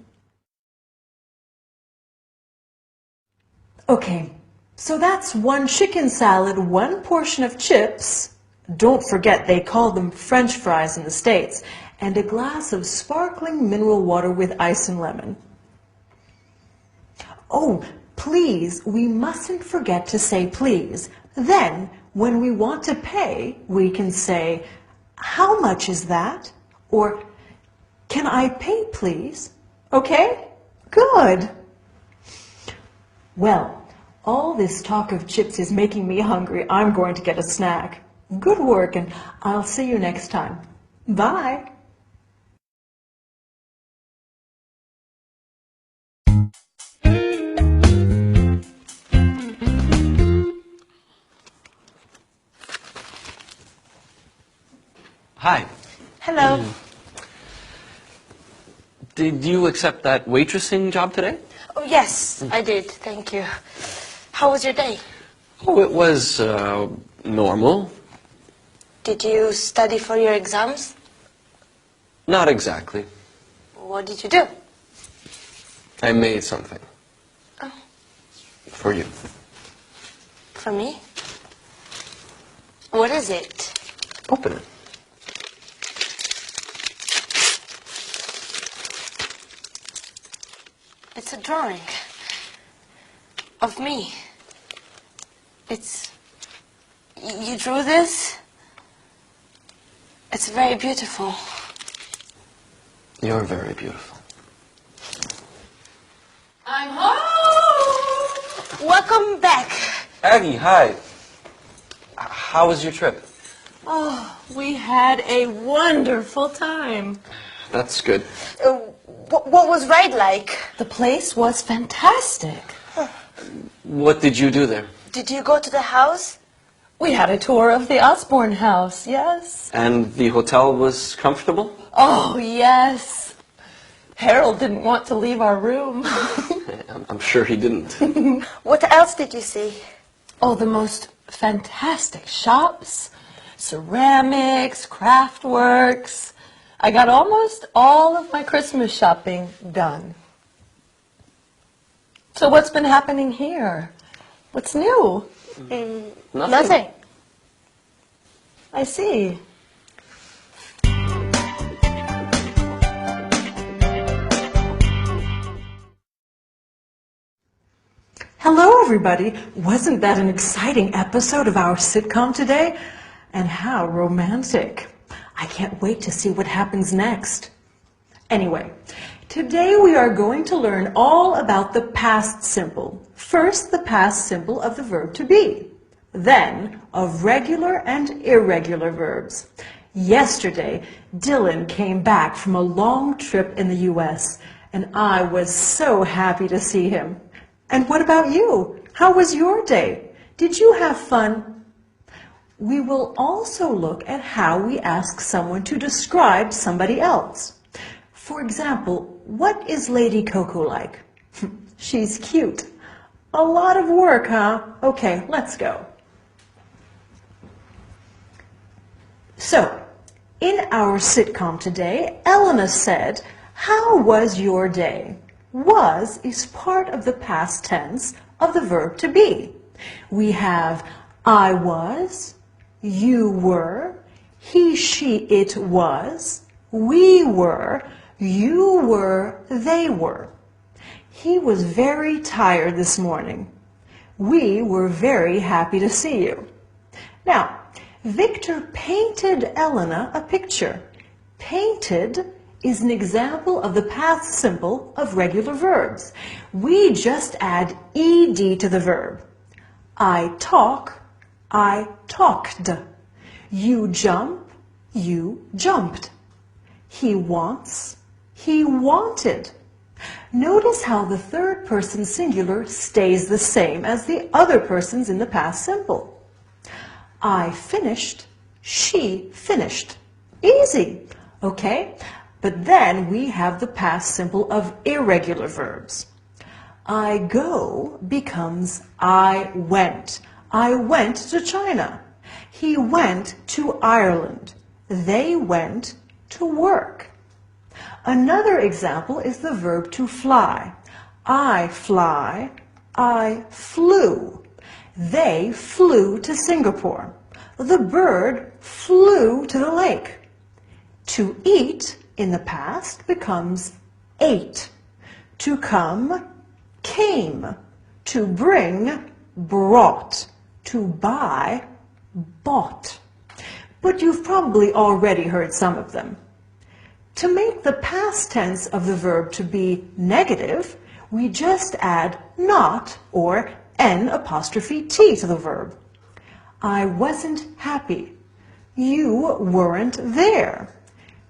Okay, so that's one chicken salad, one portion of chips. Don't forget they call them French fries in the States. And a glass of sparkling mineral water with ice and lemon. Oh, please, we mustn't forget to say please. Then, when we want to pay, we can say, how much is that? Or, can I pay, please? Okay? Good. Well, all this talk of chips is making me hungry. I'm going to get a snack. Good work, and I'll see you next time. Bye. Hi. Hello. Did you accept that waitressing job today? Oh, yes, I did. Thank you. How was your day? Oh, it was normal. Did you study for your exams? Not exactly. What did you do? I made something. Oh. For you. For me? What is it? Open it. It's a drawing of me. You drew this? It's very beautiful. You're very beautiful. I'm home! Welcome back. Aggie, hi. How was your trip? Oh, we had a wonderful time. That's good. What was Ride like? The place was fantastic. What did you do there? Did you go to the house? We had a tour of the Osborne house, yes. And the hotel was comfortable? Oh, yes. Harold didn't want to leave our room. I'm sure he didn't. What else did you see? Oh, the most fantastic shops, ceramics, craft works. I got almost all of my Christmas shopping done. So what's been happening here? What's new? Nothing. I see. Hello, everybody. Wasn't that an exciting episode of our sitcom today? And how romantic. I can't wait to see what happens next. Anyway, today we are going to learn all about the past simple. First, the past simple of the verb to be. Then, of regular and irregular verbs. Yesterday, Dylan came back from a long trip in the U.S., and I was so happy to see him. And what about you? How was your day? Did you have fun? We will also look at how we ask someone to describe somebody else. For example, what is Lady Coco like? She's cute. A lot of work, huh? Okay, let's go. So, in our sitcom today, Elena said, "How was your day?" Was is part of the past tense of the verb to be. We have I was, you were, he, she, it was, we were, you were, they were. He was very tired this morning. We were very happy to see you. Now, Victor painted Elena a picture. Painted is an example of the past simple of regular verbs. We just add ed to the verb. I talk, I talked. You jump, you jumped. He wants, he wanted. Notice how the third person singular stays the same as the other persons in the past simple. I finished, she finished. Easy, okay? But then we have the past simple of irregular verbs. I go becomes I went. I went to China. He went to Ireland. They went to work. Another example is the verb to fly. I fly, I flew. They flew to Singapore. The bird flew to the lake. To eat in the past becomes ate. To come, came. To bring, brought. To buy, bought. But you've probably already heard some of them. To make the past tense of the verb to be negative, we just add not or N' T to the verb. I wasn't happy. You weren't there.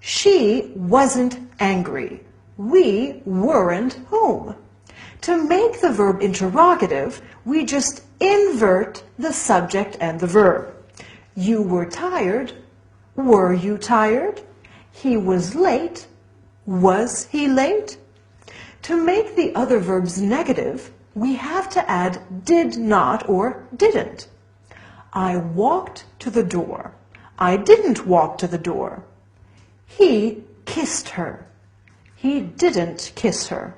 She wasn't angry. We weren't home. To make the verb interrogative, we just invert the subject and the verb. You were tired. Were you tired? He was late. Was he late? To make the other verbs negative, we have to add did not or didn't. I walked to the door. I didn't walk to the door. He kissed her. He didn't kiss her.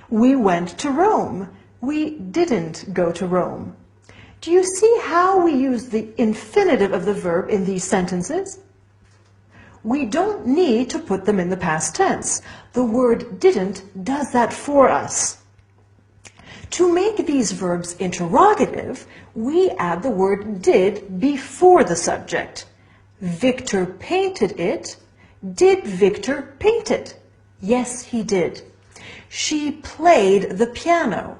We went to Rome. We didn't go to Rome. Do you see how we use the infinitive of the verb in these sentences? We don't need to put them in the past tense. The word didn't does that for us. To make these verbs interrogative, we add the word did before the subject. Victor painted it. Did Victor paint it? Yes, he did. She played the piano.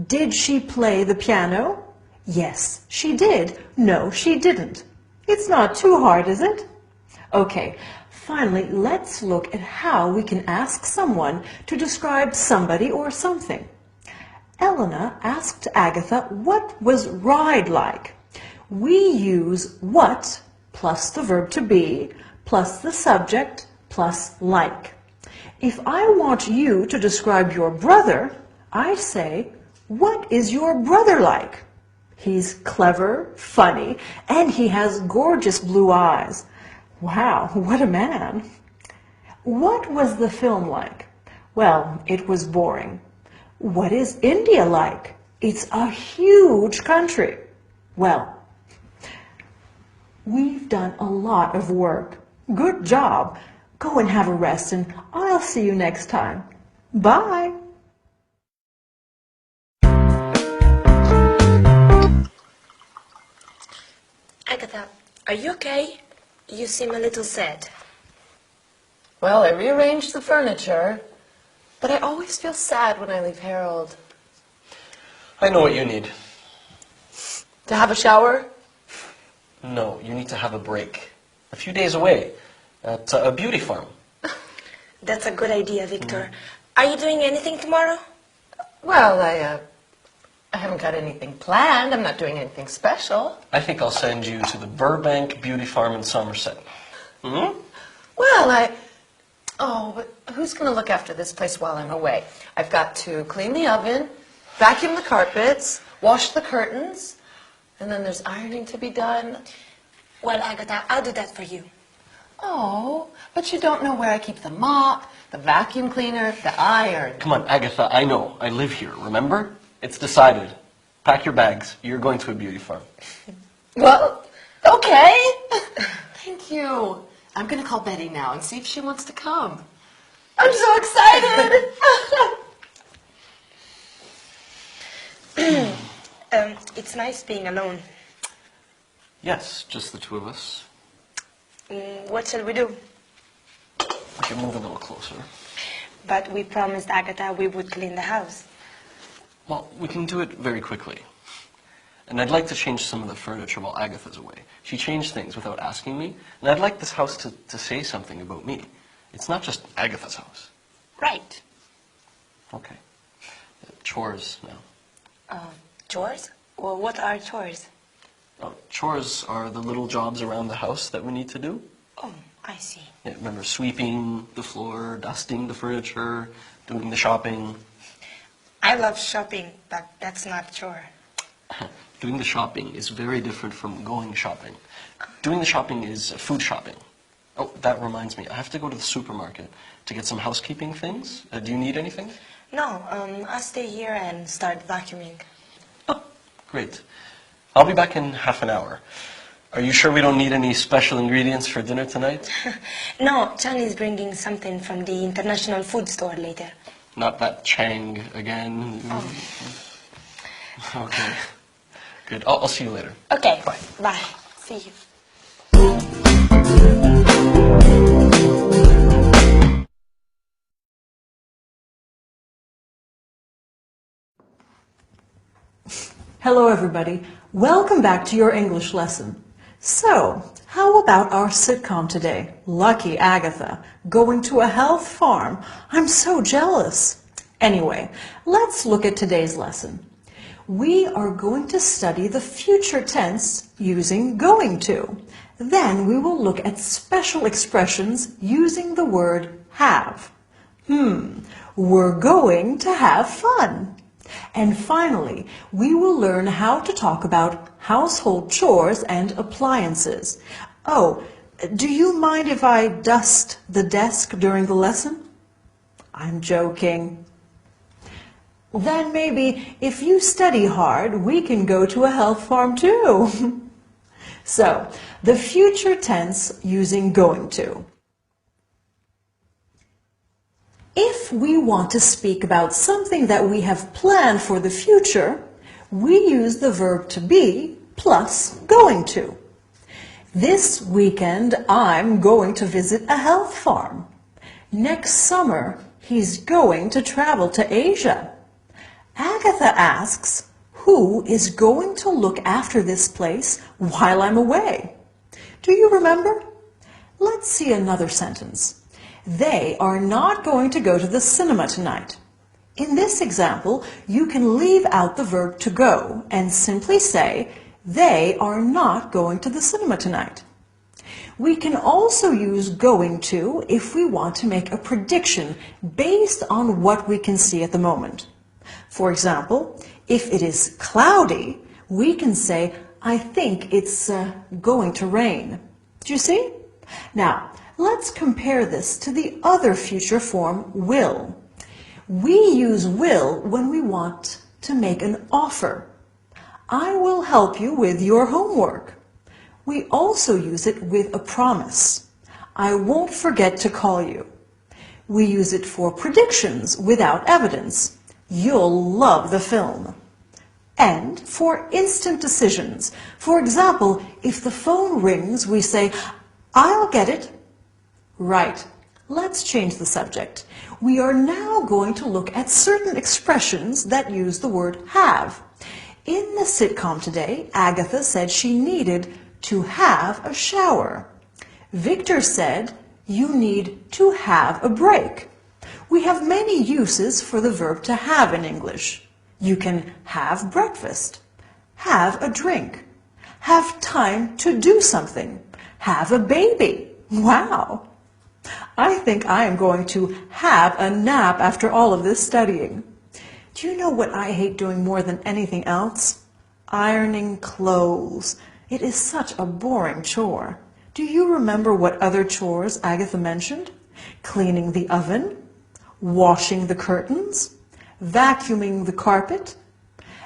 Did she play the piano? Yes, she did. No, she didn't. It's not too hard, is it? Okay, finally, let's look at how we can ask someone to describe somebody or something. Elena asked Agatha what was ride like. We use what plus the verb to be plus the subject plus like. If I want you to describe your brother, I say, what is your brother like? He's clever, funny, and he has gorgeous blue eyes. Wow, what a man. What was the film like? Well, it was boring. What is India like? It's a huge country. Well, we've done a lot of work. Good job. Go and have a rest, and I'll see you next time. Bye. Agatha, are you okay? You seem a little sad. Well, I rearranged the furniture, but I always feel sad when I leave Harold. I know what you need. To have a shower? No, you need to have a break. A few days away at a beauty farm. That's a good idea, Victor. Are you doing anything tomorrow? Well, I haven't got anything planned. I'm not doing anything special. I think I'll send you to the Burbank Beauty Farm in Somerset. Hmm? Well, Oh, but who's going to look after this place while I'm away? I've got to clean the oven, vacuum the carpets, wash the curtains, and then there's ironing to be done. Well, Agatha, I'll do that for you. Oh, but you don't know where I keep the mop, the vacuum cleaner, the iron. Come on, Agatha, I know. I live here, remember? It's decided. Pack your bags. You're going to a beauty farm. Well, okay. Thank you. I'm going to call Betty now and see if she wants to come. I'm so excited. It's nice being alone. Yes, just the two of us. What shall we do? We can move a little closer. But we promised Agatha we would clean the house. Well, we can do it very quickly. And I'd like to change some of the furniture while Agatha's away. She changed things without asking me, and I'd like this house to say something about me. It's not just Agatha's house. Right. Okay. Chores now. Chores? Well, what are chores? Chores are the little jobs around the house that we need to do. Oh, I see. Yeah, remember sweeping the floor, dusting the furniture, doing the shopping. I love shopping, but that's not a chore. Doing the shopping is very different from going shopping. Doing the shopping is food shopping. Oh, that reminds me. I have to go to the supermarket to get some housekeeping things. Do you need anything? No, I'll stay here and start vacuuming. Oh, great. I'll be back in half an hour. Are you sure we don't need any special ingredients for dinner tonight? No, Chan is bringing something from the International Food Store later. Not that Chang again. Okay. Good. I'll see you later. Okay, Bye. Bye. See you. Hello, everybody. Welcome back to your English lesson. So, how about our sitcom today? Lucky Agatha, going to a health farm. I'm so jealous. Anyway, let's look at today's lesson. We are going to study the future tense using going to. Then we will look at special expressions using the word have. We're going to have fun. And finally, we will learn how to talk about household chores and appliances. Oh, do you mind if I dust the desk during the lesson? I'm joking. Then maybe if you study hard, we can go to a health farm too. So, the future tense using going to. If we want to speak about something that we have planned for the future, we use the verb to be plus going to. This weekend, I'm going to visit a health farm. Next summer, he's going to travel to Asia. Agatha asks, who is going to look after this place while I'm away? Do you remember? Let's see another sentence. They are not going to go to the cinema tonight. In this example, you can leave out the verb to go and simply say, they are not going to the cinema tonight. We can also use going to if we want to make a prediction based on what we can see at the moment. For example, if it is cloudy, we can say, I think it's going to rain. Do you see? Now, let's compare this to the other future form, will. We use will when we want to make an offer. I will help you with your homework. We also use it with a promise. I won't forget to call you. We use it for predictions without evidence. You'll love the film. And for instant decisions. For example, if the phone rings, we say, I'll get it. Right. Let's change the subject. We are now going to look at certain expressions that use the word have. In the sitcom today, Agatha said she needed to have a shower. Victor said, you need to have a break. We have many uses for the verb to have in English. You can have breakfast, have a drink, have time to do something, have a baby. Wow! I think I am going to have a nap after all of this studying. Do you know what I hate doing more than anything else? Ironing clothes. It is such a boring chore. Do you remember what other chores Agatha mentioned? Cleaning the oven, washing the curtains, vacuuming the carpet,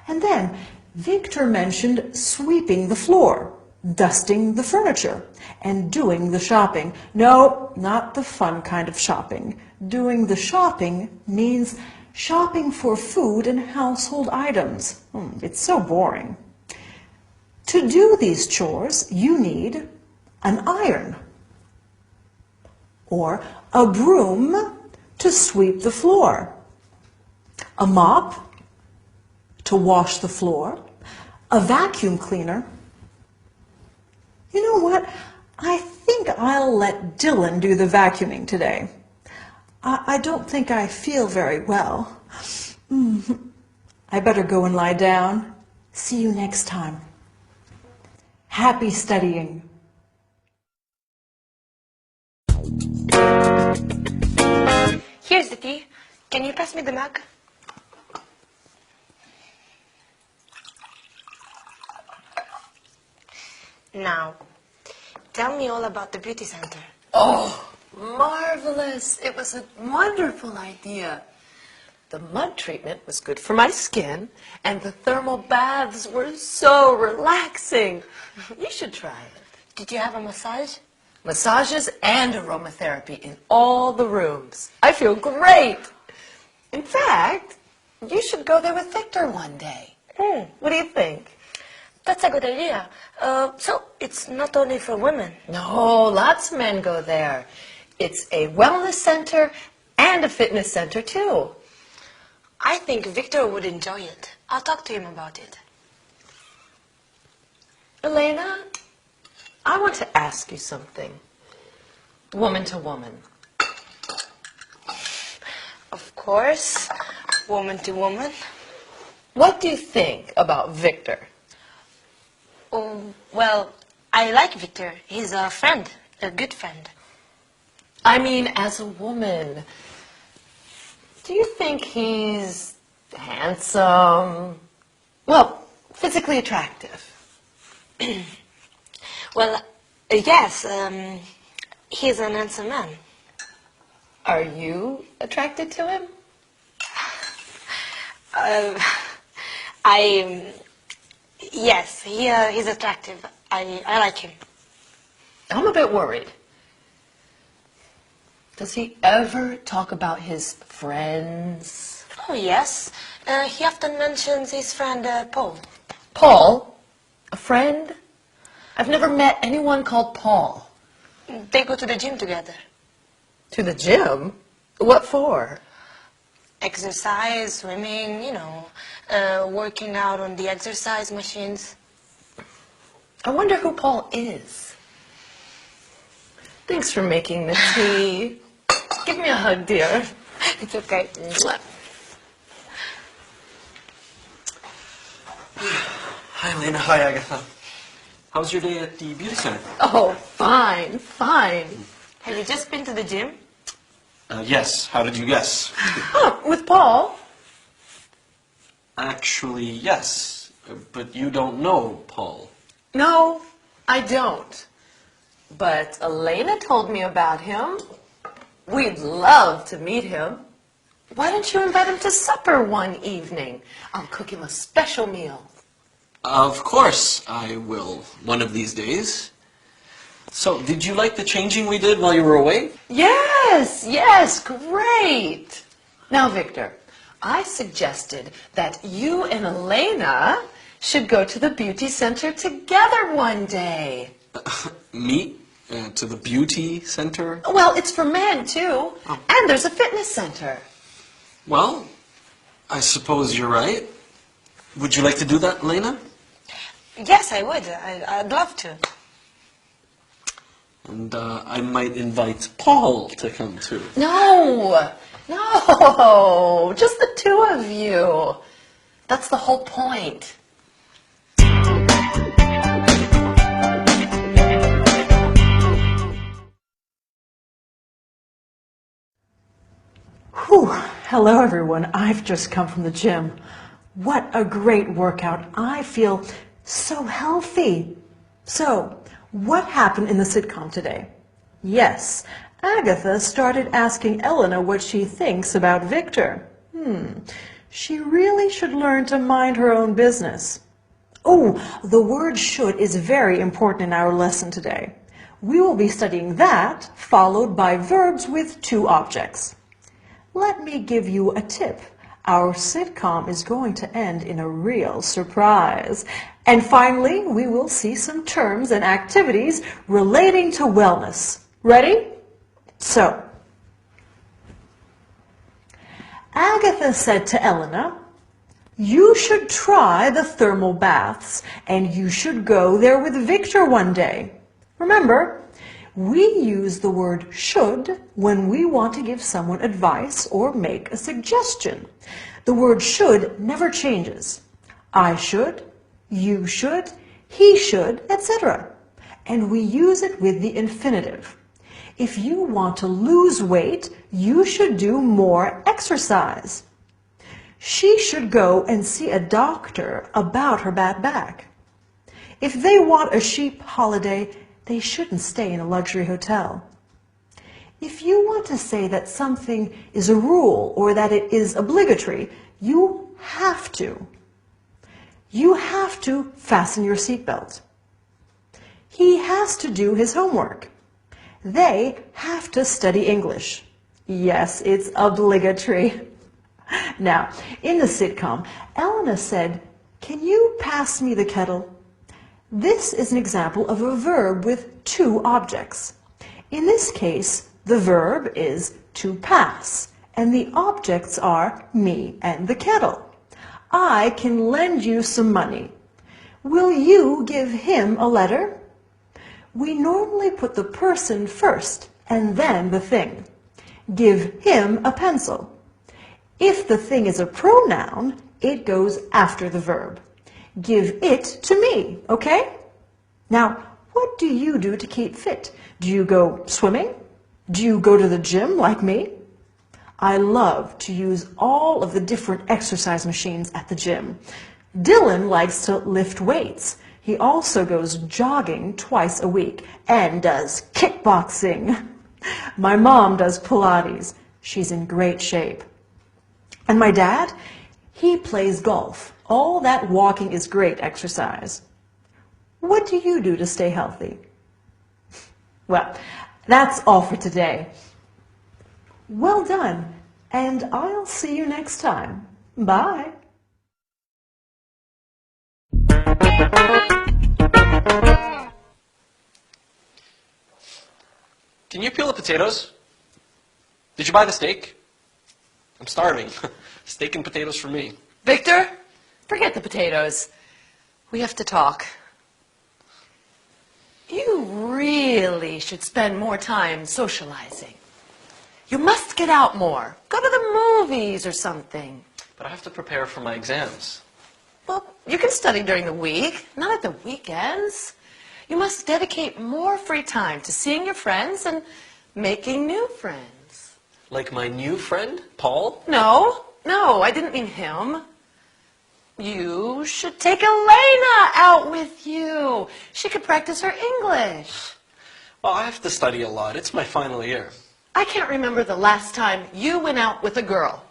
and then Victor mentioned sweeping the floor, dusting the furniture, and doing the shopping. No, not the fun kind of shopping. Doing the shopping means shopping for food and household items. It's so boring. To do these chores, you need an iron or a broom to sweep the floor, a mop to wash the floor, a vacuum cleaner. You know what? I think I'll let Dylan do the vacuuming today. I don't think I feel very well. I better go and lie down. See you next time. Happy studying. Here's the tea. Can you pass me the mug? Now, tell me all about the beauty center. Oh, marvelous. It was a wonderful idea. The mud treatment was good for my skin, and the thermal baths were so relaxing. You should try it. Did you have a massage? Massages and aromatherapy in all the rooms. I feel great. In fact, you should go there with Victor one day. What do you think? That's a good idea. So it's not only for women. No, lots of men go there. It's a wellness center and a fitness center, too. I think Victor would enjoy it. I'll talk to him about it. Elena, I want to ask you something. Woman to woman. Of course, woman to woman. What do you think about Victor? Well, I like Victor. He's a friend, a good friend. I mean, as a woman, do you think he's handsome? Well, physically attractive. Well, yes, he's an handsome man. Are you attracted to him? Yes, he's attractive. I like him. I'm a bit worried. Does he ever talk about his friends? Oh, yes. He often mentions his friend Paul. Paul? A friend? I've never met anyone called Paul. They go to the gym together. To the gym? What for? Exercise, swimming, working out on the exercise machines. I wonder who Paul is. Thanks for making the tea. Give me a hug, dear. It's okay. Hi, Elena. Hi, Agatha. How was your day at the beauty center? Oh, fine, fine. Have you just been to the gym? Yes. How did you guess? Oh, with Paul? Actually, yes. But you don't know Paul. No, I don't. But Elena told me about him. We'd love to meet him. Why don't you invite him to supper one evening? I'll cook him a special meal. Of course I will, one of these days. So, did you like the changing we did while you were away? Yes, great. Now, Victor, I suggested that you and Elena should go to the beauty center together one day. Me? To the beauty center? Well, it's for men, too. And there's a fitness center. Well, I suppose you're right. Would you like to do that, Elena? Yes, I would. I'd love to. And I might invite Paul to come too. No, just the two of you. That's the whole point. Hello, everyone. I've just come from the gym. What a great workout. I feel so healthy. So, what happened in the sitcom today? Yes, Agatha started asking Elena what she thinks about Victor. She really should learn to mind her own business. Oh, the word should is very important in our lesson today. We will be studying that, followed by verbs with two objects. Let me give you a tip. Our sitcom is going to end in a real surprise. And finally, we will see some terms and activities relating to wellness. Ready? So, Agatha said to Elena, "You should try the thermal baths, and you should go there with Victor one day." Remember, we use the word should when we want to give someone advice or make a suggestion. The word should never changes. I should, you should, he should, etc. And we use it with the infinitive. If you want to lose weight, you should do more exercise. She should go and see a doctor about her bad back. If they want a cheap holiday, they shouldn't stay in a luxury hotel. If you want to say that something is a rule or that it is obligatory, you have to. You have to fasten your seatbelt. He has to do his homework. They have to study English. Yes, it's obligatory. Now, in the sitcom, Elena said, "Can you pass me the kettle?" This is an example of a verb with two objects. In this case, the verb is to pass, and the objects are me and the kettle. I can lend you some money. Will you give him a letter? We normally put the person first and then the thing. Give him a pencil. If the thing is a pronoun, it goes after the verb. Give it to me, okay? Now, what do you do to keep fit? Do you go swimming? Do you go to the gym like me? I love to use all of the different exercise machines at the gym. Dylan likes to lift weights. He also goes jogging twice a week and does kickboxing. My mom does Pilates. She's in great shape. And my dad, he plays golf. All that walking is great exercise. What do you do to stay healthy? Well, that's all for today. Well done, and I'll see you next time. Bye. Can you peel the potatoes? Did you buy the steak? I'm starving. Steak and potatoes for me. Victor, forget the potatoes. We have to talk. You really should spend more time socializing. You must get out more. Go to the movies or something. But I have to prepare for my exams. Well, you can study during the week, not at the weekends. You must dedicate more free time to seeing your friends and making new friends. Like my new friend, Paul? No, I didn't mean him. You should take Elena out with you. She could practice her English. Well, I have to study a lot. It's my final year. I can't remember the last time you went out with a girl.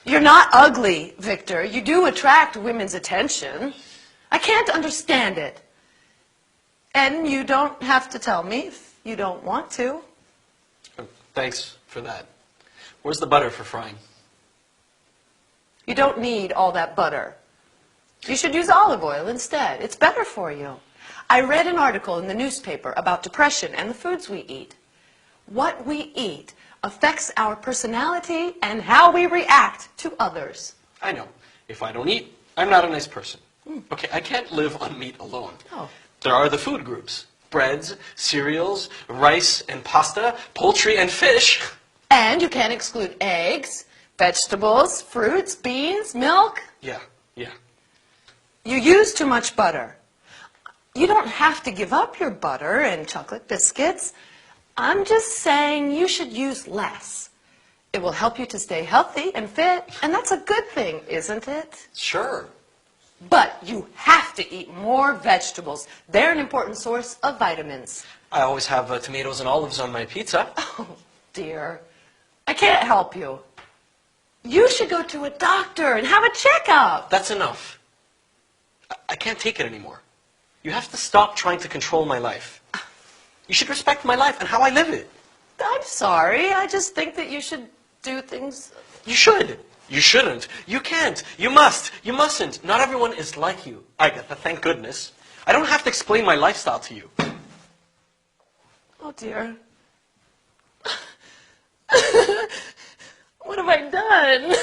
You're not ugly, Victor. You do attract women's attention. I can't understand it. And you don't have to tell me if you don't want to. Thanks for that. Where's the butter for frying? You don't need all that butter. You should use olive oil instead. It's better for you. I read an article in the newspaper about depression and the foods we eat. What we eat affects our personality and how we react to others. I know. If I don't eat, I'm not a nice person. Okay, I can't live on meat alone. Oh. There are the food groups. Breads, cereals, rice and pasta, poultry and fish. And you can't exclude eggs, vegetables, fruits, beans, milk. Yeah. You use too much butter. You don't have to give up your butter and chocolate biscuits. I'm just saying you should use less. It will help you to stay healthy and fit, and that's a good thing, isn't it? Sure. But you have to eat more vegetables. They're an important source of vitamins. I always have tomatoes and olives on my pizza. Oh, dear. I can't help you. You should go to a doctor and have a checkup. That's enough. I can't take it anymore. You have to stop trying to control my life. You should respect my life and how I live it. I'm sorry. I just think that you should do things. You should. You shouldn't. You can't. You must. You mustn't. Not everyone is like you, Agatha, thank goodness. I don't have to explain my lifestyle to you. Oh, dear. What have I done?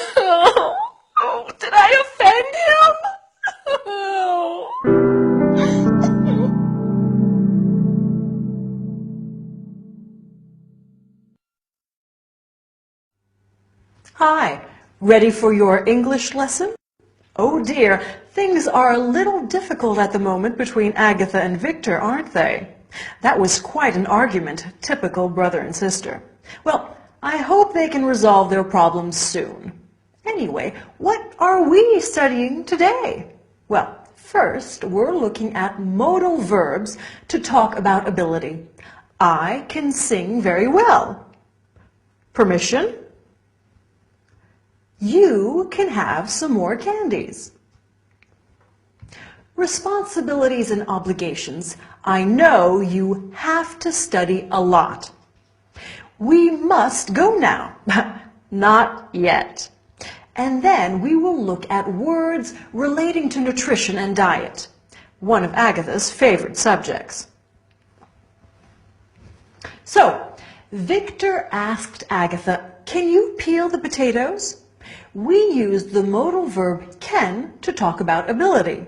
Oh, did I offend him? Oh. Hi, ready for your English lesson? Oh dear, things are a little difficult at the moment between Agatha and Victor, aren't they? That was quite an argument, typical brother and sister. Well, I hope they can resolve their problems soon. Anyway, what are we studying today? Well, first we're looking at modal verbs to talk about ability. I can sing very well. Permission? You can have some more candies. Responsibilities and obligations. I know you have to study a lot. We must go now. Not yet. And then we will look at words relating to nutrition and diet, one of Agatha's favorite subjects. So, Victor asked Agatha, "Can you peel the potatoes?" We used the modal verb can to talk about ability.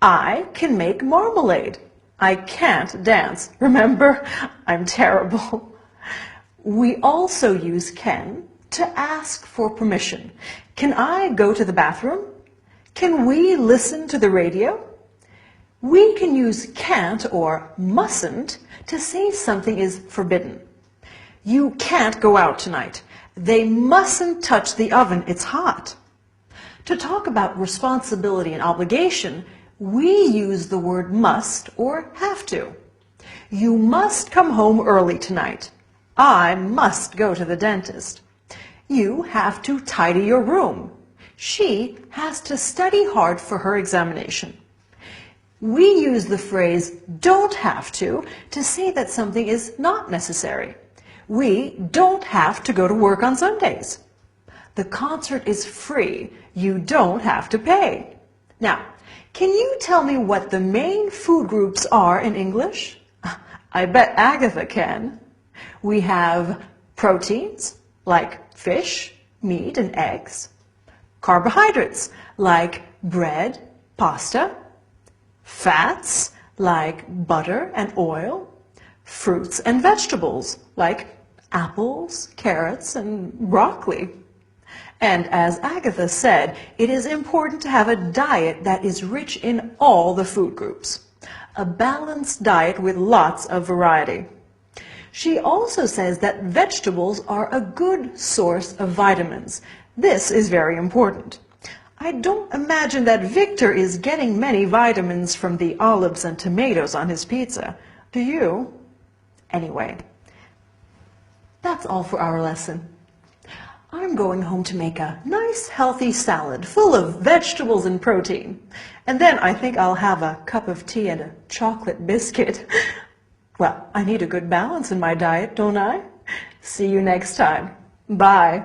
I can make marmalade. I can't dance. Remember? I'm terrible. We also use can to ask for permission. Can I go to the bathroom? Can we listen to the radio? We can use can't or mustn't to say something is forbidden. You can't go out tonight. They mustn't touch the oven, it's hot. To talk about responsibility and obligation, we use the word must or have to. You must come home early tonight. I must go to the dentist. You have to tidy your room. She has to study hard for her examination. We use the phrase don't have to say that something is not necessary. We don't have to go to work on Sundays. The concert is free. You don't have to pay. Now, can you tell me what the main food groups are in English? I bet Agatha can. We have proteins, like fish, meat, and eggs. Carbohydrates, like bread, pasta. Fats, like butter and oil. Fruits and vegetables, like apples, carrots, and broccoli. And as Agatha said, it is important to have a diet that is rich in all the food groups. A balanced diet with lots of variety. She also says that vegetables are a good source of vitamins. This is very important. I don't imagine that Victor is getting many vitamins from the olives and tomatoes on his pizza. Do you? Anyway, that's all for our lesson. I'm going home to make a nice healthy salad full of vegetables and protein. And then I think I'll have a cup of tea and a chocolate biscuit. Well, I need a good balance in my diet, don't I? See you next time. Bye.